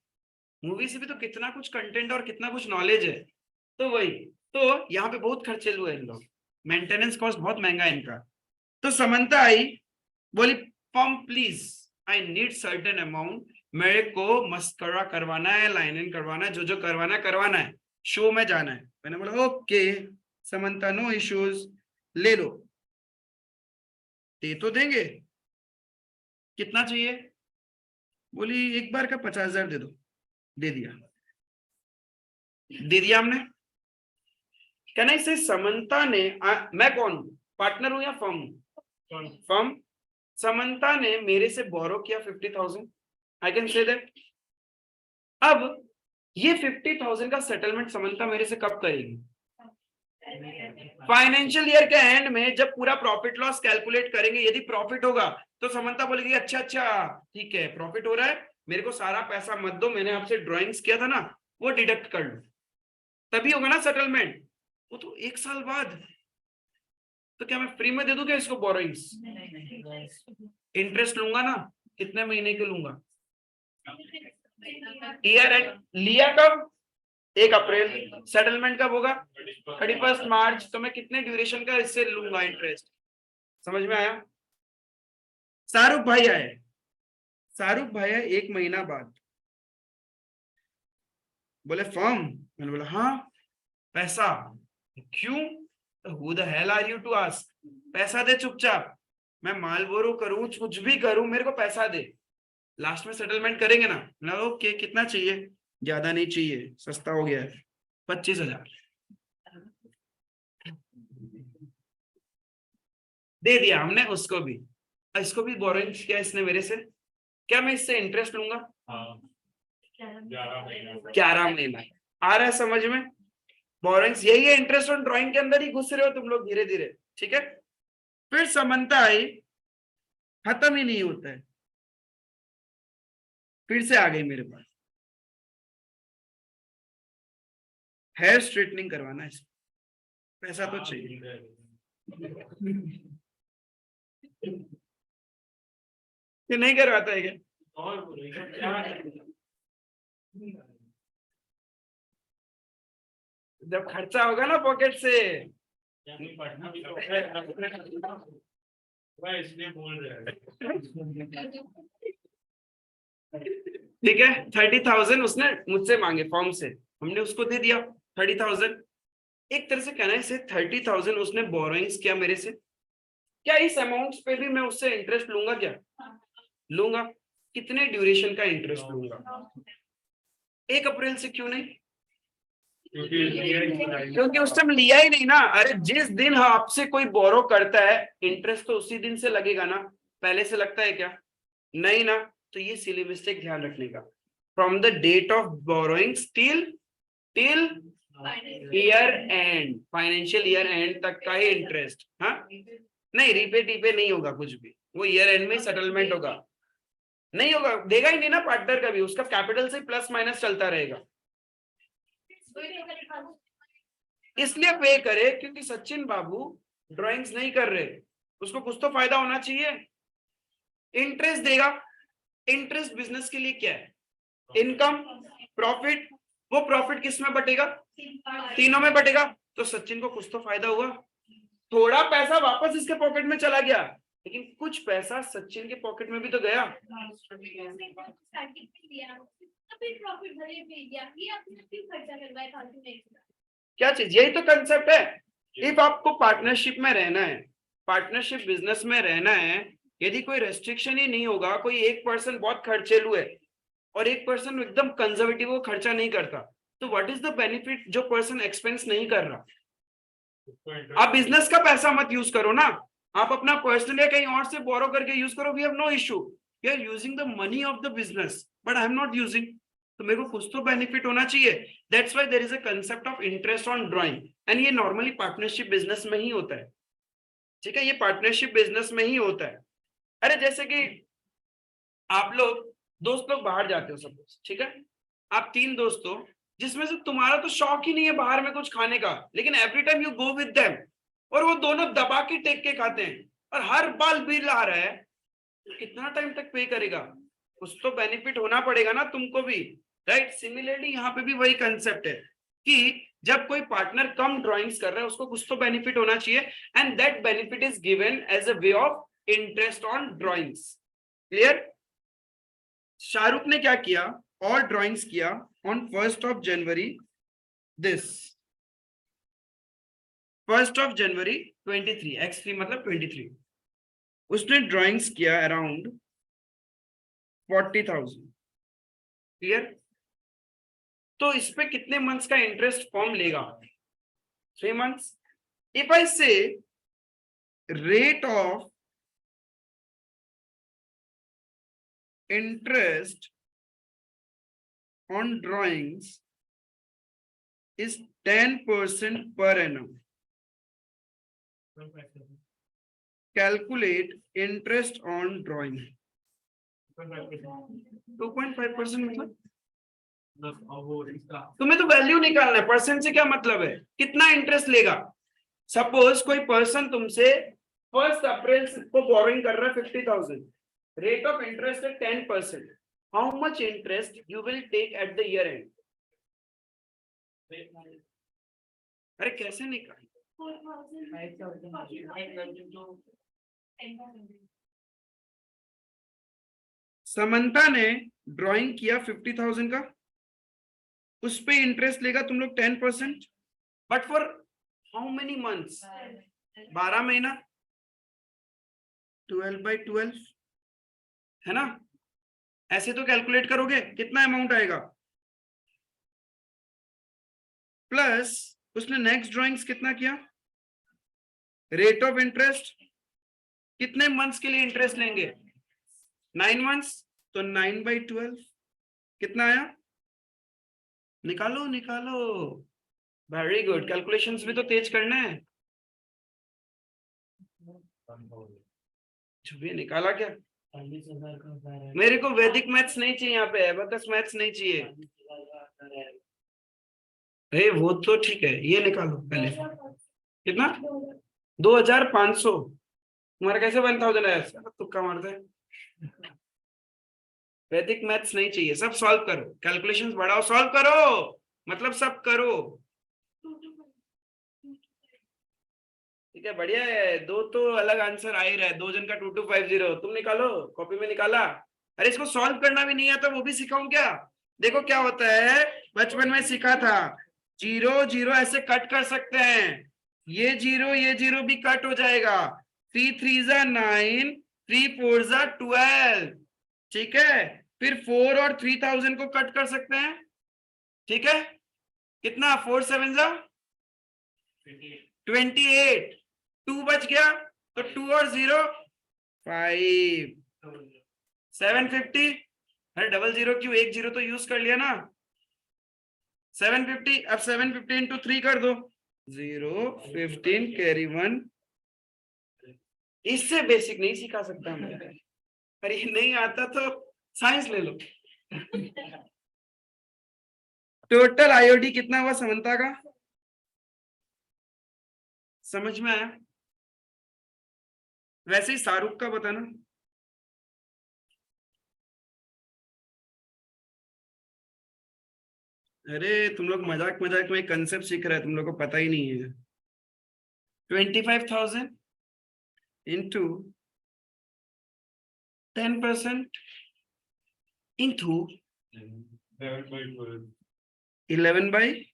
मूवी से भी तो कितना कुछ कंटेंट और कितना कुछ नॉलेज है। तो वही, तो यहाँ पे बहुत खर्चेलू है इन लोग, मेंटेनेंस कॉस्ट बहुत महंगा है इनका। तो समंता आई, बोली form please I need certain amount, मेरे को मस्करा करवाना है, लाइनिंग करवाना है, जो जो करवाना है, शो में जाना है। मैंने बोला ओके समंता नो इश्यूज, ले लो, दे तो देंगे, कितना चाहिए, बोली एक बार का 50,000 दे दो, दे दिया, दे दिया हमने। कहना इसे समंता ने मैं कौन हूं, पार्टनर हूं या फर्म हूं, फर्म। समंता ने मेरे से बोरो किया 50,000, आई कैन से दैट। अब ये 50,000 का सेटलमेंट समंता मेरे से कब करेगी, फाइनेंशियल ईयर के एंड में, जब पूरा प्रॉफिट लॉस कैलकुलेट करेंगे, यदि प्रॉफिट होगा तो समंता बोलेगी अच्छा अच्छा ठीक है प्रॉफिट हो रहा है, मेरे को सारा पैसा मत दो, मैंने आपसे ड्राइंग्स किया था ना वो डिडक्ट कर लो, तभी होगा ना सेटलमेंट। वो तो 1 साल बाद, तो क्या मैं फ्री में दे दूं क्या इसको बोरोइंग्स, इंटरेस्ट लूंगा ना, कितने महीने के लूंगा, ईयर एंड लिया कब, 1 अप्रैल, सेटलमेंट कब होगा 31 मार्च, तो मैं कितने ड्यूरेशन का इससे लूंगा इंटरेस्ट, समझ में आया। शाहरुख भाई आए, शाहरुख भाई आए 1 महीना बाद, बोले फॉर्म, मैंने बोला हाँ पैसा, क्यों, who the hell are you to ask, पैसा दे चुपचाप, मैं माल बोरो करूं कुछ भी करूं मेरे को पैसा दे, लास्ट में सेटलमेंट करेंगे ना। ओके कितना चाहिए, ज्यादा नहीं चाहिए, सस्ता हो गया है, 25,000 दे दिया हमने उसको भी, इसको भी बोरोइंग किया इसने मेरे से। क्या मैं इससे इंटरेस्ट लूंगा? 11 महीना। आ रहा है समझ में? बोरोइंग्स यही है, इंटरेस्ट ऑन ड्राइंग के अंदर ही घुस रहे हो तुम लोग धीरे धीरे। ठीक है, फिर समानता आई, खत्म ही नहीं होता है, फिर से आ गई मेरे पास। हेयर स्ट्रेटनिंग करवाना है, पैसा तो चाहिए। ये नहीं करवाता है क्या? जब खर्चा होगा ना पॉकेट से। इसलिए बोल रहे ठीक है, 30,000 उसने मुझसे मांगे फॉर्म से, हमने उसको दे दिया 30,000। एक तरह से कहना है इसे 30,000 उसने बोरोइंग्स किया मेरे से। क्या इस अमाउंट पे भी मैं उससे इंटरेस्ट लूंगा? क्या लूंगा? कितने ड्यूरेशन का इंटरेस्ट लूंगा? 1 अप्रैल से क्यों नहीं? क्योंकि उस टाइम लिया ही नहीं ना। अरे जिस दिन आपसे कोई बोरो करता है इंटरेस्ट तो उसी दिन से लगेगा ना, पहले से लगता है क्या? नहीं ना। तो ये सिली मिस्टेक ध्यान रखने का, from the date of borrowing till year end, financial year end तक का ही इंटरेस्ट। हाँ, नहीं रीपे टीपे नहीं होगा कुछ भी, वो ईयर एंड में सेटलमेंट होगा। नहीं होगा, देगा ही नहीं ना पार्टनर का भी, उसका कैपिटल से प्लस माइनस चलता रहेगा। इसलिए पे करे क्योंकि सचिन बाबू ड्राइंग्स नहीं कर रहे, उसको कुछ तो फायदा होना चाहिए। इंटरेस्ट देगा, इंटरेस्ट बिजनेस के लिए क्या है? Income, profit. वो प्रॉफिट किस में बटेगा? तीनों में बटेगा। तो सचिन को कुछ तो फायदा हुआ। थोड़ा पैसा वापस इसके पॉकेट में चला गया, लेकिन कुछ पैसा सचिन के पॉकेट में भी तो गया। क्या चीज? यही तो कंसेप्ट है। इफ आपको पार्टनरशिप में रहना है, पार्टनरशिप बिजनेस में रहना है, यदि कोई रेस्ट्रिक्शन ही नहीं होगा, कोई एक पर्सन बहुत खर्चेलू है और एक पर्सन एकदम कंजर्वेटिव, वो खर्चा नहीं करता, तो व्हाट इज द बेनिफिट? जो पर्सन एक्सपेंस नहीं कर रहा। आप बिजनेस का पैसा मत यूज करो ना, आप अपना पर्सनल या कहीं और से बोरो करके यूज करो, we have no issue. You are using the money of the business, but I am not using, तो मेरे को कुछ तो बेनिफिट होना चाहिए। That's why there is a concept of interest on drawing, and ये नॉर्मली पार्टनरशिप बिजनेस में ही होता है। ठीक है, ये पार्टनरशिप बिजनेस में ही होता है। अरे जैसे कि आप लोग दोस्त लोग बाहर जाते हो सपोज, ठीक है, आप 3 दोस्त हो, जिसमें से तुम्हारा तो शौक ही नहीं है बाहर में कुछ खाने का, लेकिन every time you go with them, और वो दोनों दबा के टेक के खाते हैं और हर बार बिल आ रहा है, तो कितना टाइम तक पे करेगा? कुछ तो बेनिफिट होना पड़ेगा ना तुमको भी, राइट? सिमिलरली यहाँ पे भी वही कंसेप्ट है कि जब कोई पार्टनर कम ड्राइंग्स कर रहा है, उसको कुछ तो बेनिफिट होना चाहिए, and that benefit is given as a way of interest on drawings. Clear? Shahrukh ने क्या किया? और ड्राइंग्स किया on 1st of January, this 1st of January 23, x3 मतलब 23, उसने ड्राइंग्स किया अराउंड 40,000। क्लियर? तो इस पे कितने मंथ्स का इंटरेस्ट फॉर्म लेगा? 3 months। इफ आई से rate of interest on drawings is 10% per annum. Calculate interest on drawing. 2.5% मतलब तुम्हें तो वैल्यू निकालना है, परसेंट से क्या मतलब है? कितना इंटरेस्ट लेगा? सपोज कोई पर्सन तुमसे 1 अप्रैल को बोरोइंग कर रहा है 50,000, रेट ऑफ इंटरेस्ट है 10%। How much interest you will take at the year end? अरे कैसे निकाल? समंता ने ड्राइंग किया 50,000 का, उस पे इंटरेस्ट लेगा तुम लोग 10%, but for how many months? 12 महीना, 12/12 है ना? ऐसे तो कैलकुलेट करोगे कितना अमाउंट आएगा? प्लस उसने नेक्स्ट ड्राइंग्स कितना किया, रेट ऑफ इंटरेस्ट कितने मंथ्स के लिए इंटरेस्ट लेंगे, 9 मंथ्स, तो 9/12 कितना आया, निकालो निकालो, वेरी गुड, कैलकुलेशंस भी तो तेज करना है। छुपी निकाला क्या, 40,000 का होता है। मेरे को वैदिक मैथ्स नहीं चाहिए यहाँ पे, एबेकस मैथ्स नहीं चाहिए। 40,000 का होता है। वो तो ठीक है, ये निकालो पहले, कितना 2,500, तुम्हारा कैसे 1,000 आया, तुक्का मारते हैं। वैदिक मैथ्स नहीं चाहिए, सब सॉल्व करो, कैलकुलेशंस बढ़ाओ, सॉल्व करो, मतलब सब करो, ठीक है, बढ़िया है। दो तो अलग आंसर आ ही रहा है, 2 जन का 2250, तुम निकालो, कॉपी में निकाला। अरे इसको सॉल्व करना भी नहीं आता, वो भी सिखाऊं क्या, देखो क्या होता है, बचपन में सीखा था, 0 0 ऐसे कट कर सकते हैं, ये 0 भी कट हो जाएगा, 3 3 जा 9, 3 4 जा 12, ठीक है, फिर 4 और 3,000 को कट कर सकते हैं, ठीक है, कितना 4 7 जा 28, 2 बच गया, तो 2 और 0 5, 750, अरे 00 क्यों, 1 0 तो यूज कर लिया ना, 750, अब 750 इंटू 3 कर दो, 0 15 कैरी 1, इससे बेसिक नहीं सिखा सकता मैं, अरे नहीं आता तो साइंस ले लो। टोटल आईओडी कितना हुआ समंता का, समझ में आया, वैसे ही शाहरुख का बताना, अरे तुम लोग मजाक मजाक में कंसेप्ट सीख रहे हैं, तुम लोग को पता ही नहीं है, 25,000 इंटू 10% इंटू 11/12,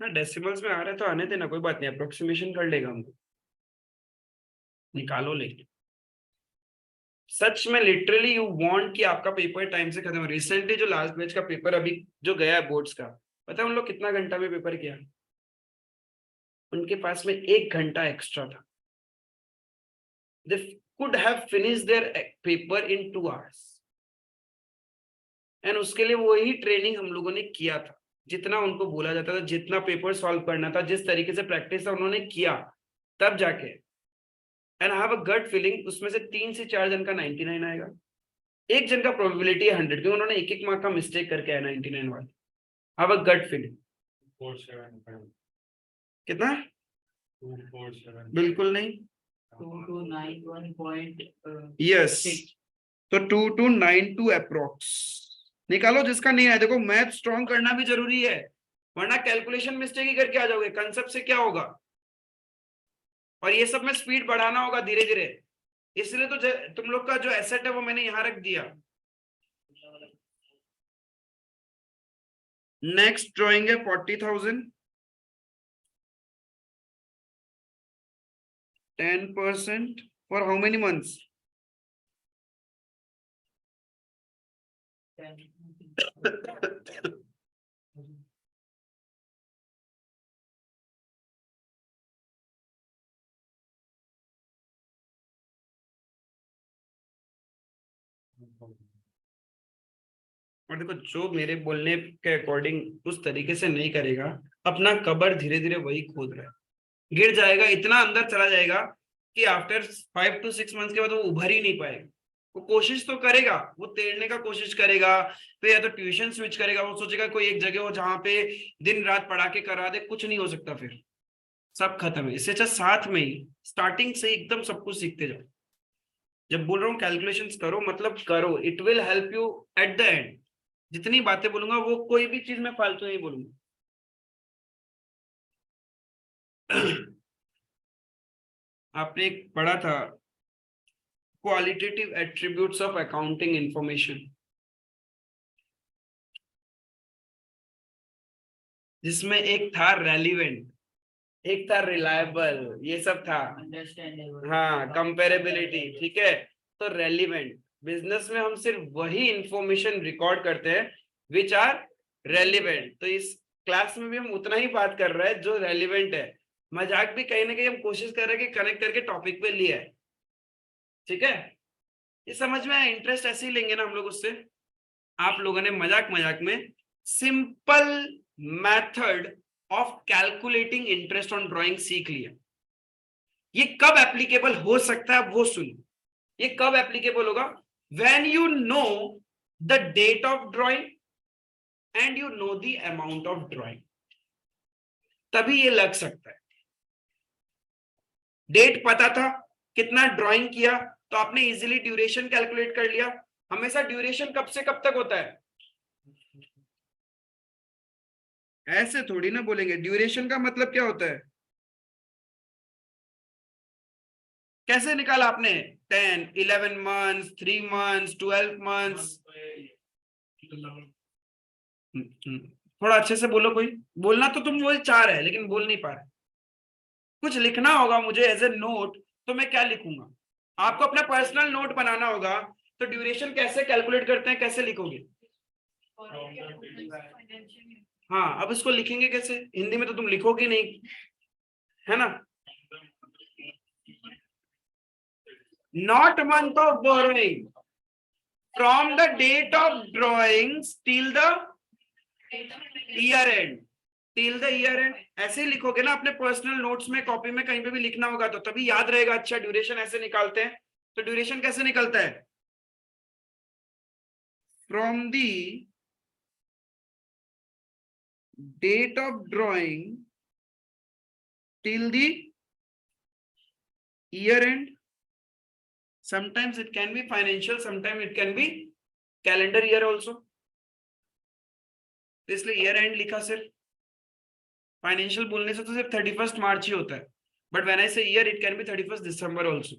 ना डेसिमल्स में आ रहा है तो आने देना, कोई बात नहीं, अप्रोक्सीमेशन कर लेगा हमको, निकालो लेकिन सच में लिटरली यू वांट कि आपका पेपर टाइम से खत्म हो। रिसेंटली जो लास्ट बैच का पेपर अभी जो गया है बोर्ड्स का, पता है उन लोग कितना घंटा में पेपर किया, उनके पास में 1 घंटा एक्स्ट्रा था, they could have finished their paper in 2 hours, and उसके लिए वही ट्रेनिंग हम लोगों ने किया था, जितना उनको बोला जाता था, जितना पेपर सॉल्व करना था, जिस तरीके से प्रैक्टिस था उन्होंने किया, तब जाके, and I have a gut feeling उसमें से 3 से 4 जन का 99 आएगा, 1 जन का प्रोबेबिलिटी है 100, क्योंकि उन्होंने 1 मार्क का मिस्टेक करके आया 99 वाला, हैव अ गट फीलिंग। 475 कितना, 247 बिल्कुल नहीं, 2291.6 यस, तो 2292 अप्रोक्स निकालो, जिसका नहीं है, देखो मैथ स्ट्रॉन्ग करना भी जरूरी है, वरना कैलकुलेशन मिस्टेक ही करके आ जाओगे, कंसेप्ट से क्या होगा, और ये सब में स्पीड बढ़ाना होगा धीरे धीरे, इसलिए तो तुम लोग का जो एसेट है वो मैंने यहां रख दिया। नेक्स्ट ड्रॉइंग है 40,000, 10% फॉर हाउ मेनी मंथ्स, और देखो जो मेरे बोलने के अकॉर्डिंग उस तरीके से नहीं करेगा, अपना कबर धीरे धीरे वही खोद रहा है, गिर जाएगा, इतना अंदर चला जाएगा कि आफ्टर 5 to 6 मंथ्स के बाद वो उभर ही नहीं पाएगा, वो कोशिश तो करेगा, वो तैरने का कोशिश करेगा, फिर या तो ट्यूशन स्विच करेगा, वो सोचेगा कोई एक जगह हो जहां पे दिन रात पढ़ा के करा दे, कुछ नहीं हो सकता, फिर सब खत्म है। इससे अच्छा साथ में ही स्टार्टिंग से एकदम सब कुछ सीखते जाओ, जब बोल रहा हूँ कैलकुलेशंस करो मतलब करो, it will help you eight the and. जितनी बातें बोलूंगा वो कोई भी चीज में फालतू नहीं बोलूंगा। आपने एक पढ़ा था qualitative attributes of accounting information, जिसमें एक था रेलिवेंट, एक था रिलायबल, ये सब था। अंडरस्टैंडेबल। हाँ, कंपेरेबिलिटी, ठीक है। तो रेलिवेंट, बिजनेस में हम सिर्फ वही इंफॉर्मेशन रिकॉर्ड करते हैं विच आर रेलिवेंट। तो इस क्लास में भी हम उतना ही बात कर रहे हैं जो रेलिवेंट है। मजाक भी कहीं ना कहीं हम कोशिश कर रहे हैं कि कनेक्ट करके टॉपिक पे लिया है, ठीक है। ये समझ में आया, इंटरेस्ट ऐसे ही लेंगे ना हम लोग उससे। आप लोगों ने मजाक मजाक में simple method of calculating interest on drawing सीख लिया। ये कब एप्लीकेबल हो सकता है वो सुनिए। ये कब एप्लीकेबल होगा? When you know the date of drawing and you know the amount of drawing, तभी ये लग सकता है। डेट पता था, कितना ड्राइंग किया, तो आपने इजीली ड्यूरेशन कैलकुलेट कर लिया। हमेशा ड्यूरेशन कब से कब तक होता है? ऐसे थोड़ी ना बोलेंगे। ड्यूरेशन का मतलब क्या होता है? कैसे निकाला आपने? 10, 11 मंथ्स, 3 मंथ्स, 12 मंथ्स। थोड़ा अच्छे से बोलो, कोई बोलना तो तुम वो चाह रहे हैं लेकिन बोल नहीं पा रहे। कुछ लिखना होगा मुझे एज ए नोट, तो मैं क्या लिखूंगा? आपको अपना पर्सनल नोट बनाना होगा। तो ड्यूरेशन कैसे कैलकुलेट करते हैं, कैसे लिखोगे? हाँ, अब इसको लिखेंगे कैसे? हिंदी में तो तुम लिखोगे नहीं, है ना। Not month of borrowing, from the date of drawings till the year end, till the year end. ऐसे ही लिखोगे ना अपने पर्सनल नोट्स में, कॉपी में कहीं पे भी लिखना होगा तो तभी याद रहेगा। अच्छा, ड्यूरेशन ऐसे निकालते हैं। तो ड्यूरेशन कैसे निकलता है? From the date of drawing till the year end. Sometimes it can be financial, sometimes it can be calendar year also. इसलिए ईयर एंड लिखा सिर्फ। फाइनेंशियल बोलने से तो सिर्फ 31 मार्च ही होता है, बट व्हेन आई से year it can be 31 December also.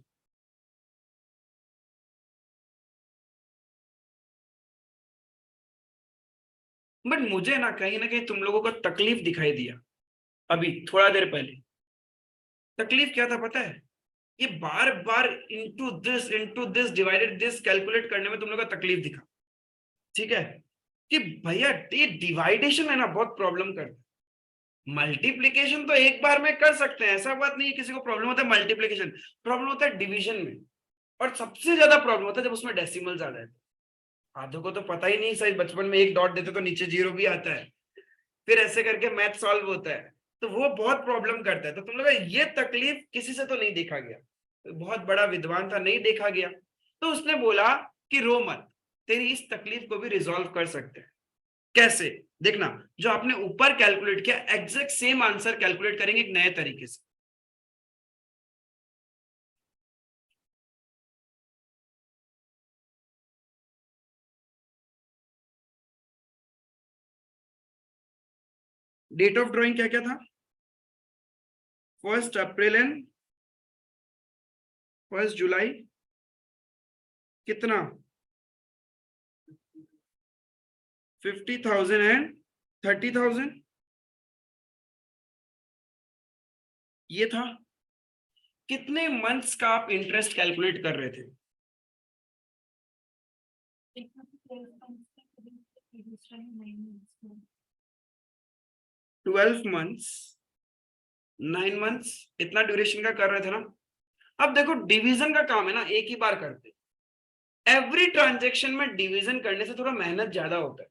But मुझे ना कहीं तुम लोगों का तकलीफ दिखाई दिया अभी थोड़ा देर पहले। तकलीफ क्या था पता है? ये बार बार into this divided this calculate करने में तुम लोग का तकलीफ दिखा, ठीक है। कि भैया ये डिवाइडेशन है ना, बहुत प्रॉब्लम करता है। मल्टीप्लीकेशन तो एक बार में कर सकते हैं, ऐसा बात नहीं है। किसी को प्रॉब्लम होता है मल्टीप्लीकेशन, प्रॉब्लम होता है डिवीजन में। और सबसे ज्यादा प्रॉब्लम होता है जब उसमें डेसिमल ज्यादा है। आधों को तो पता ही नहीं, सही बचपन में एक डॉट देते तो नीचे जीरो भी आता है, फिर ऐसे करके मैथ सॉल्व होता है, तो वो बहुत प्रॉब्लम करता है। तो तुम लोग ये तकलीफ किसी से तो नहीं देखा गया, बहुत बड़ा विद्वान था, नहीं देखा गया। तो उसने बोला कि रो मत, तेरी इस तकलीफ को भी रिजॉल्व कर सकते हैं। कैसे? देखना, जो आपने ऊपर कैलकुलेट किया एग्जैक्ट सेम आंसर कैलकुलेट करेंगे एक नए तरीके से। डेट ऑफ ड्रॉइंग क्या क्या था? 1 अप्रैल एंड 1 जुलाई। कितना? 50,000 एंड 30,000, ये था। कितने मंथ्स का आप इंटरेस्ट कैलकुलेट कर रहे थे? 12 मंथ्स, 9 मंथ्स, इतना ड्यूरेशन का कर रहे थे ना। अब देखो, डिवीजन का काम है ना, एक ही बार करते। एवरी ट्रांजेक्शन में डिवीजन करने से थोड़ा मेहनत ज्यादा होता है,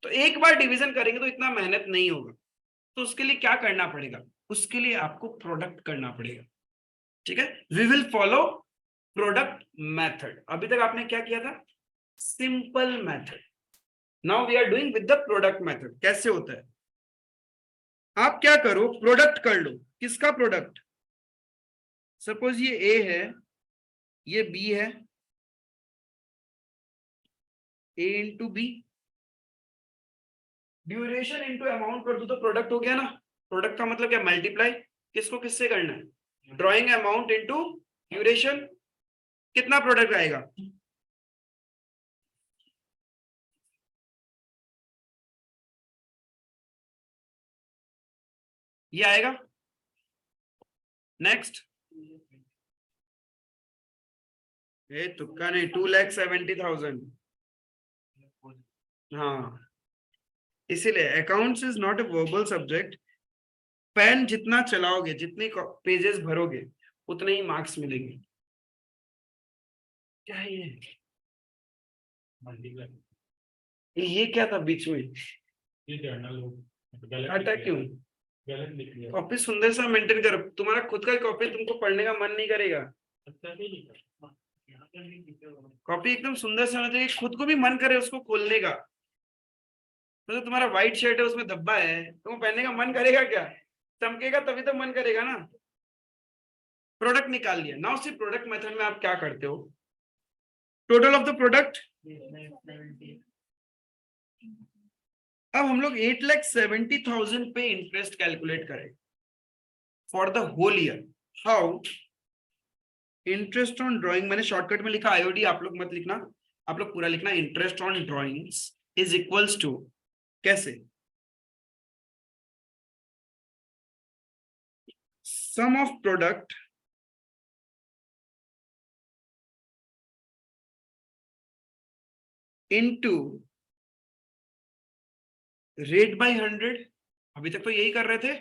तो एक बार डिवीजन करेंगे तो इतना मेहनत नहीं होगा। तो उसके लिए क्या करना पड़ेगा? उसके लिए आपको प्रोडक्ट करना पड़ेगा, ठीक है। We will follow product method. अभी तक आपने क्या किया था? Simple method. Now we are doing with the product method. कैसे होता है? आप क्या करो, प्रोडक्ट कर लो। किसका प्रोडक्ट? सपोज ये ए है, ये बी है, A into B. Duration into amount कर दो तो प्रोडक्ट हो गया ना। प्रोडक्ट का मतलब क्या? मल्टीप्लाई। किसको किससे करना है? Drawing amount into duration. कितना प्रोडक्ट आएगा? ये आएगा नेक्स्ट, ये तुक्का नहीं, 2,70,000। हाँ, इसीलिए accounts is not a verbal subject. Pen जितना चलाओगे, जितने पेजेस भरोगे, उतने ही मार्क्स मिलेंगे। क्या है ये क्या था बीच में? हटा क्यों? कॉपी सुंदर सा मेंटेन करो। तुम्हारा खुद का कॉपी, तुमको पढ़ने का मन नहीं करेगा। कॉपी एकदम सुंदर से होना चाहिए, खुद को भी मन करे उसको खोलने का। तो तुम्हारा व्हाइट शर्ट है, उसमें धब्बा है, तुमको पहनने का मन करेगा क्या? चमकेगा तभी तो मन करेगा ना। प्रोडक्ट निकाल लिया। नाउ सी प्रोडक्ट मेथड में आप क्या करते हो? Total of the product. अब हम लोग 8,70,000 पे इंटरेस्ट कैलकुलेट करें for the whole year. How? Interest on drawing मैंने शॉर्टकट में लिखा आईओडी, आप लोग मत लिखना, आप लोग पूरा लिखना। Interest on drawings is equals to, कैसे? Sum of product into rate by 100। अभी तक तो यही कर रहे थे,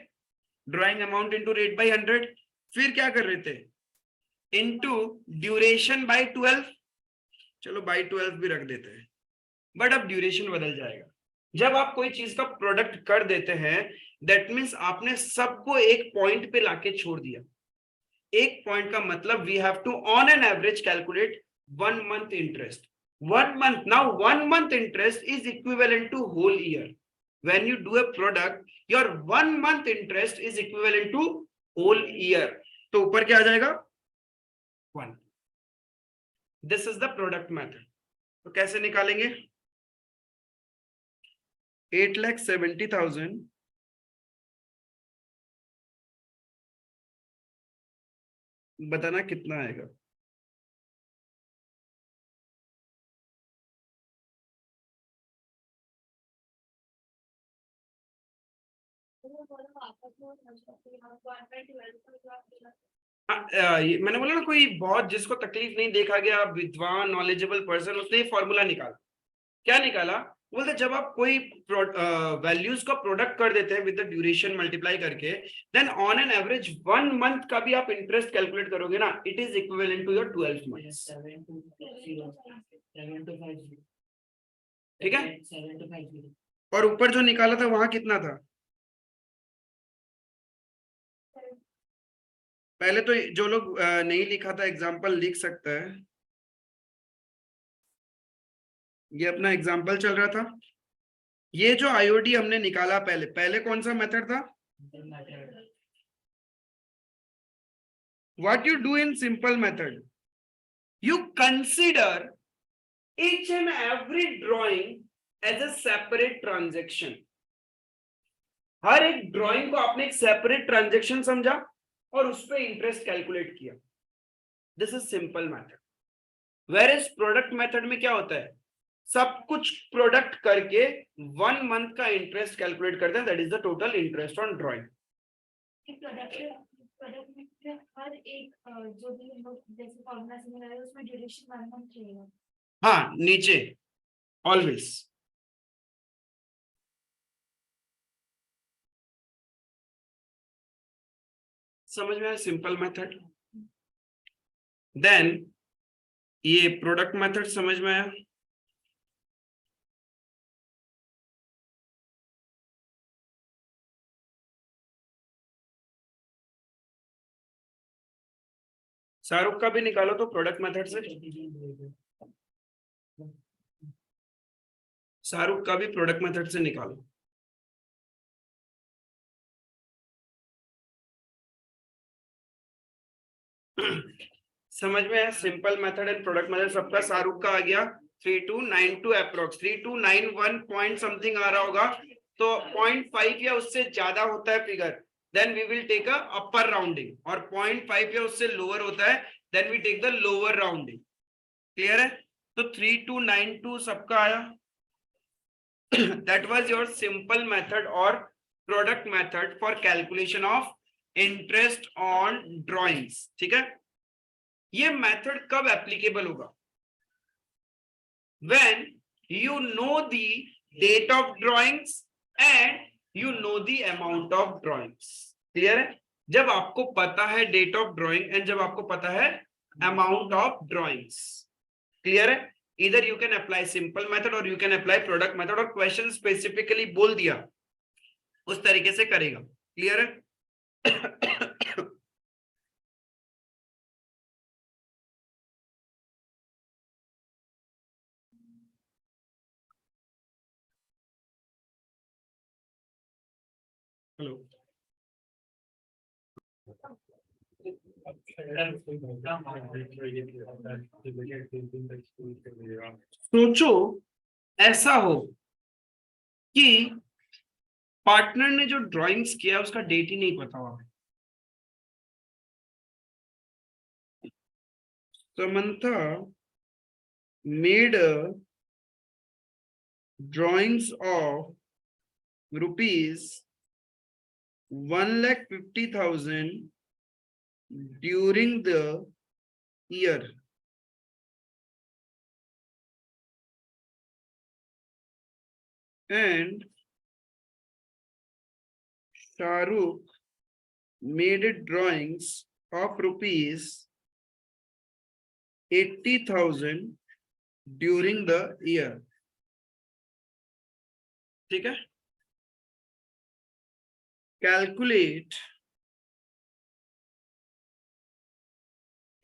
drawing amount into rate by 100। फिर क्या कर रहे थे? Into duration by 12। चलो बाय 12 भी रख देते हैं, बट अब ड्यूरेशन बदल जाएगा। जब आप कोई चीज का प्रोडक्ट कर देते हैं, दैट मीन्स आपने सबको एक पॉइंट पे लाके छोड़ दिया। एक पॉइंट का मतलब we have to on an average calculate 1 month interest. 1 month, now 1 month interest is equivalent to whole year. When you do a product, your 1 month interest is equivalent to whole year. तो ऊपर क्या आ जाएगा? 1. This is the product method. तो कैसे निकालेंगे? 8,70,000 बताना कितना आएगा? मैंने बोला ना, कोई बहुत जिसको तकलीफ नहीं देखा गया, विद्वान नॉलेजेबल पर्सन, उसने फॉर्मूला निकाला। क्या निकाला? बोलते जब आप कोई वैल्यूज का प्रोडक्ट कर देते हैं विद द ड्यूरेशन मल्टीप्लाई करके, then on an average 1 month का भी आप इंटरेस्ट कैलकुलेट करोगे ना, it is equivalent to your 12 months. ठीक है? और ऊपर जो निकाला था वहां कितना था? पहले तो जो लोग नहीं लिखा था एग्जाम्पल लिख सकता है। ये अपना एग्जाम्पल चल रहा था। ये जो आईओडी हमने निकाला पहले कौन सा मेथड था? What you do in simple method, you consider each and every drawing as a separate transaction. हर एक ड्राइंग को आपने एक सेपरेट ट्रांजेक्शन समझा और उस पर इंटरेस्ट कैलकुलेट किया। This is simple method. Where is product method में क्या होता है? सब कुछ प्रोडक्ट करके 1 मंथ का इंटरेस्ट कैलकुलेट करते हैं, that is the total interest on drawing. Product में हर एक जो भी हम लोग जैसे फॉर्मूला से मिला है उसमें ड्यूरेशन 1 मंथ चाहिए। हाँ, नीचे ऑलवेज। समझ में आया सिंपल मेथड? देन ये प्रोडक्ट मेथड समझ में आया? शाहरुख का भी निकालो तो प्रोडक्ट मेथड से। शाहरुख का भी प्रोडक्ट मेथड से निकालो। समझ में है? Simple method and product method सबका। शाहरुख का आ गया 3292 अप्रोक्स 3291 पॉइंट समथिंग आ रहा होगा, तो 0.5 या उससे ज्यादा होता है figure, then we will take a upper rounding, और 0.5 या उससे लोअर होता है then we take the lower rounding. Clear है? तो 3292 सबका आया। That was your simple method or product method for calculation of interest on drawings, ठीक है। ये मेथड कब एप्लीकेबल होगा? when you know the date of drawings and you know the amount of drawings. Clear है? जब आपको पता है डेट ऑफ ड्राइंग एंड जब आपको पता है अमाउंट ऑफ ड्राइंग्स। क्लियर है? इधर you can apply simple method और you can apply product method, और क्वेश्चन स्पेसिफिकली बोल दिया उस तरीके से करेगा। क्लियर है? हेलो, सोचो ऐसा हो कि पार्टनर ने जो ड्राइंग्स किया उसका डेट ही नहीं पता हुआ। Samantha made drawings of rupees 1,50,000 during the year. And Shahrukh made drawings of rupees 80,000 during the year. ठीक है? Calculate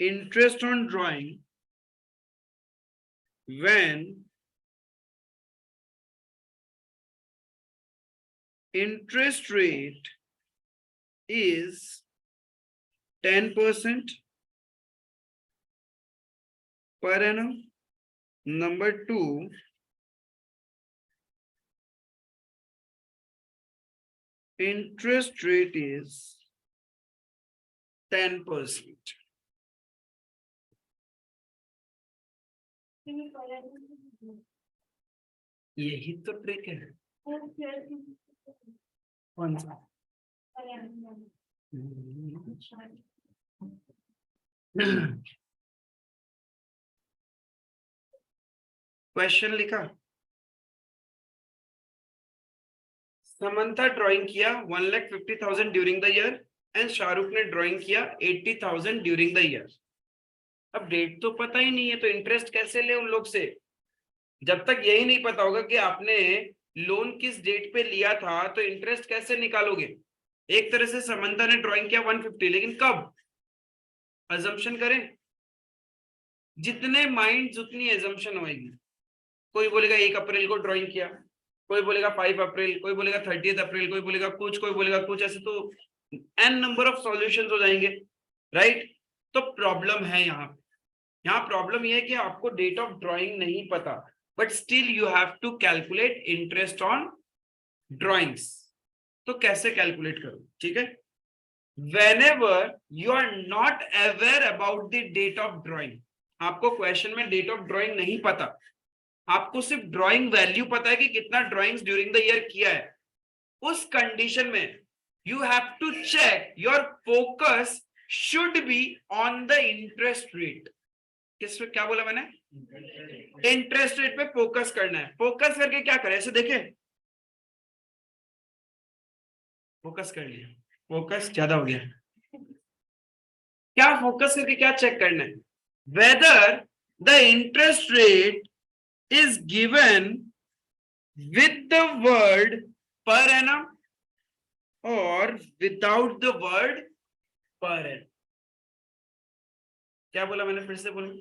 interest on drawing when interest rate is 10% per annum. Number 2, interest rate is 10%. यही तो trick है। कौन सा? Question लिखा, Samantha drawing किया 1,50,000 during the year and Shahrukh ने ड्राइंग किया 80,000 ड्यूरिंग द ईयर। अब डेट तो पता ही नहीं है तो इंटरेस्ट कैसे ले उन लोग से? जब तक यही नहीं पता होगा कि आपने लोन किस डेट पे लिया था तो इंटरेस्ट कैसे निकालोगे? एक तरह से समंथा ने ड्राइंग किया 150, लेकिन कब? अजम्पशन करें, जितने माइंड उतनी अजम्पशन होगी। कोई बोलेगा 1 अप्रैल को ड्राइंग किया, कोई बोलेगा 5 अप्रैल, कोई बोलेगा 30 अप्रैल, कोई बोलेगा कुछ, ऐसे तो n नंबर ऑफ सॉल्यूशंस हो जाएंगे, राइट? तो प्रॉब्लम है यहाँ प्रॉब्लम यह है कि आपको डेट ऑफ ड्राइंग नहीं पता, but still you have to calculate interest on drawings. तो कैसे कैलकुलेट करो? ठीक है, whenever you are not aware about the date of drawing, आपको क्वेश्चन में डेट ऑफ ड्राइंग नहीं पता, आपको सिर्फ ड्राइंग वैल्यू पता है कि कितना ड्राइंग्स ड्यूरिंग द ईयर किया है, उस कंडीशन में you have to check your focus should be on the interest rate. किस पे क्या बोला मैंने? इंटरेस्ट रेट पे फोकस करना है। फोकस करके क्या करें? ऐसे देखे, फोकस कर लिया, फोकस ज्यादा हो गया। क्या फोकस करके क्या चेक करना है? Whether the interest rate is given with the word per annum or without the word per annum। क्या बोला मैंने? फिर से बोलूं,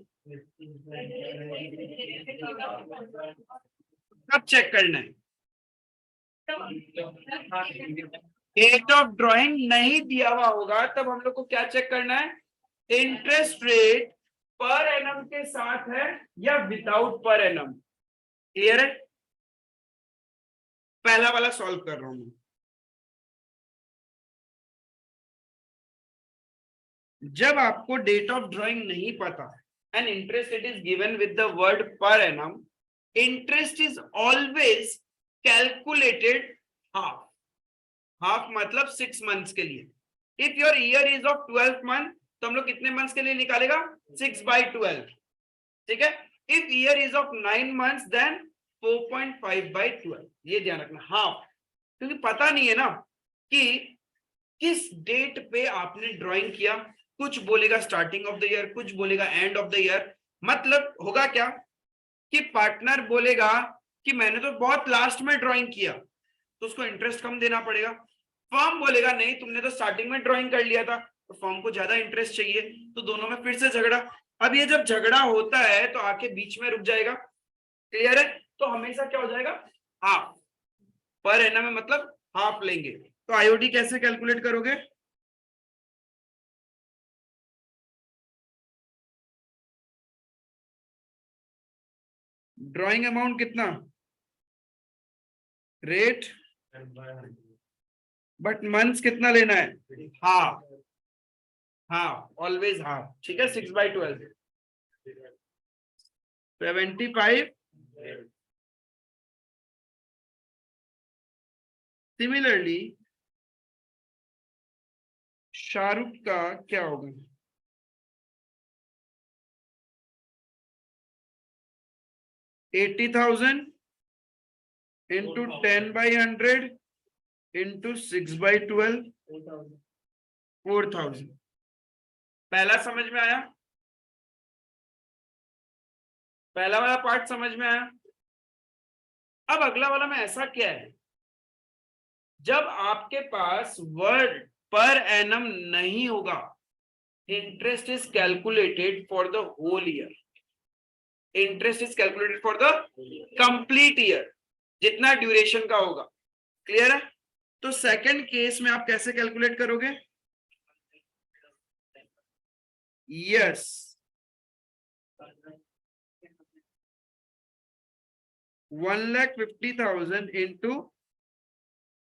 कब चेक करना है? डेट ऑफ ड्राइंग नहीं दिया हुआ होगा तब हम लोग को क्या चेक करना है? इंटरेस्ट रेट पर एनम के साथ है या विदाउट पर एनम। क्लियर है? पहला वाला सॉल्व कर रहा हूं। जब आपको डेट ऑफ ड्राइंग नहीं पता and interest rate is given with the word per annum, interest is always calculated half. Half मतलब 6 मंथ्स के लिए। If your year is of 12 month तो हम लोग कितने मंथ्स के लिए निकालेगा 6/12, ठीक है। If year is of 9 months then 4.5/12, ये ध्यान रखना हाफ, क्योंकि पता नहीं है ना कि किस डेट पे आपने ड्राइंग किया, कुछ बोलेगा स्टार्टिंग ऑफ द ईयर, कुछ बोलेगा एंड ऑफ द ईयर। मतलब होगा क्या कि पार्टनर बोलेगा कि मैंने तो बहुत लास्ट में ड्राइंग किया, तो उसको इंटरेस्ट कम देना पड़ेगा। फर्म बोलेगा नहीं तुमने तो स्टार्टिंग में ड्राइंग कर लिया था, तो फर्म को ज्यादा इंटरेस्ट चाहिए, तो दोनों में फिर से झगड़ा। अब ये जब झगड़ा होता है तो आके बीच में रुक जाएगा, क्लियर है। तो हमेशा क्या हो जाएगा हाफ पर एनम में, मतलब हाफ लेंगे। तो आईओडी कैसे कैलकुलेट करोगे, ड्राइंग अमाउंट कितना, रेट, बट मंथ्स कितना लेना है, हाफ, हाफ, ऑलवेज हाफ, ठीक है। 6/12 75। सिमिलरली शाहरुख का क्या होगा, $80,000 into 10/100 into 6/12, 4,000। पहला समझ में आया, पहला वाला पार्ट समझ में आया। अब अगला वाला में ऐसा क्या है, जब आपके पास वर्ड पर एनम नहीं होगा, interest is calculated for the whole year, interest is calculated for the complete year, जितना ड्यूरेशन का होगा, क्लियर है। तो सेकंड केस में आप कैसे कैलकुलेट करोगे, यस, 1,50,000 into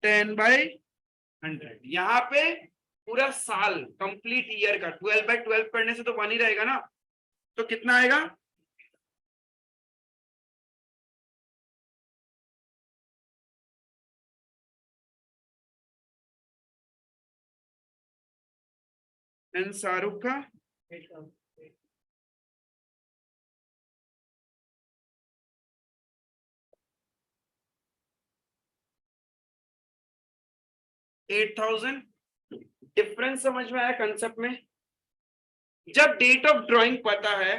10/100। यहाँ पे पूरा साल कंप्लीट ईयर का 12/12 करने से तो 1 ही रहेगा ना, तो कितना आएगा, एंड शाहरुख का 8,000। डिफरेंस समझ में आया कंसेप्ट में। जब डेट ऑफ ड्राइंग पता है,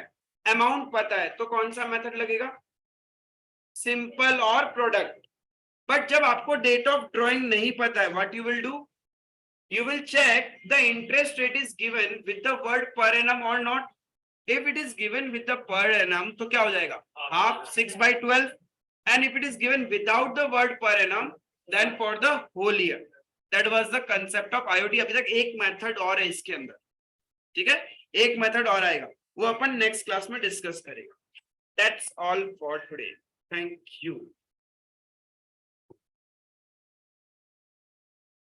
अमाउंट पता है, तो कौन सा मेथड लगेगा, सिंपल और प्रोडक्ट। बट जब आपको डेट ऑफ ड्राइंग नहीं पता है, what you will do, you will check the interest rate is given with the word per annum or not. If it is given with the per annum तो क्या हो जाएगा, half 6/12, and if it is given without the word per annum then for the whole year. That was the concept of IoT। अभी तक एक method और है इसके अंदर, ठीक है, एक मेथड और आएगा, वो अपन नेक्स्ट क्लास में डिस्कस करेगा। That's all for today. Thank you.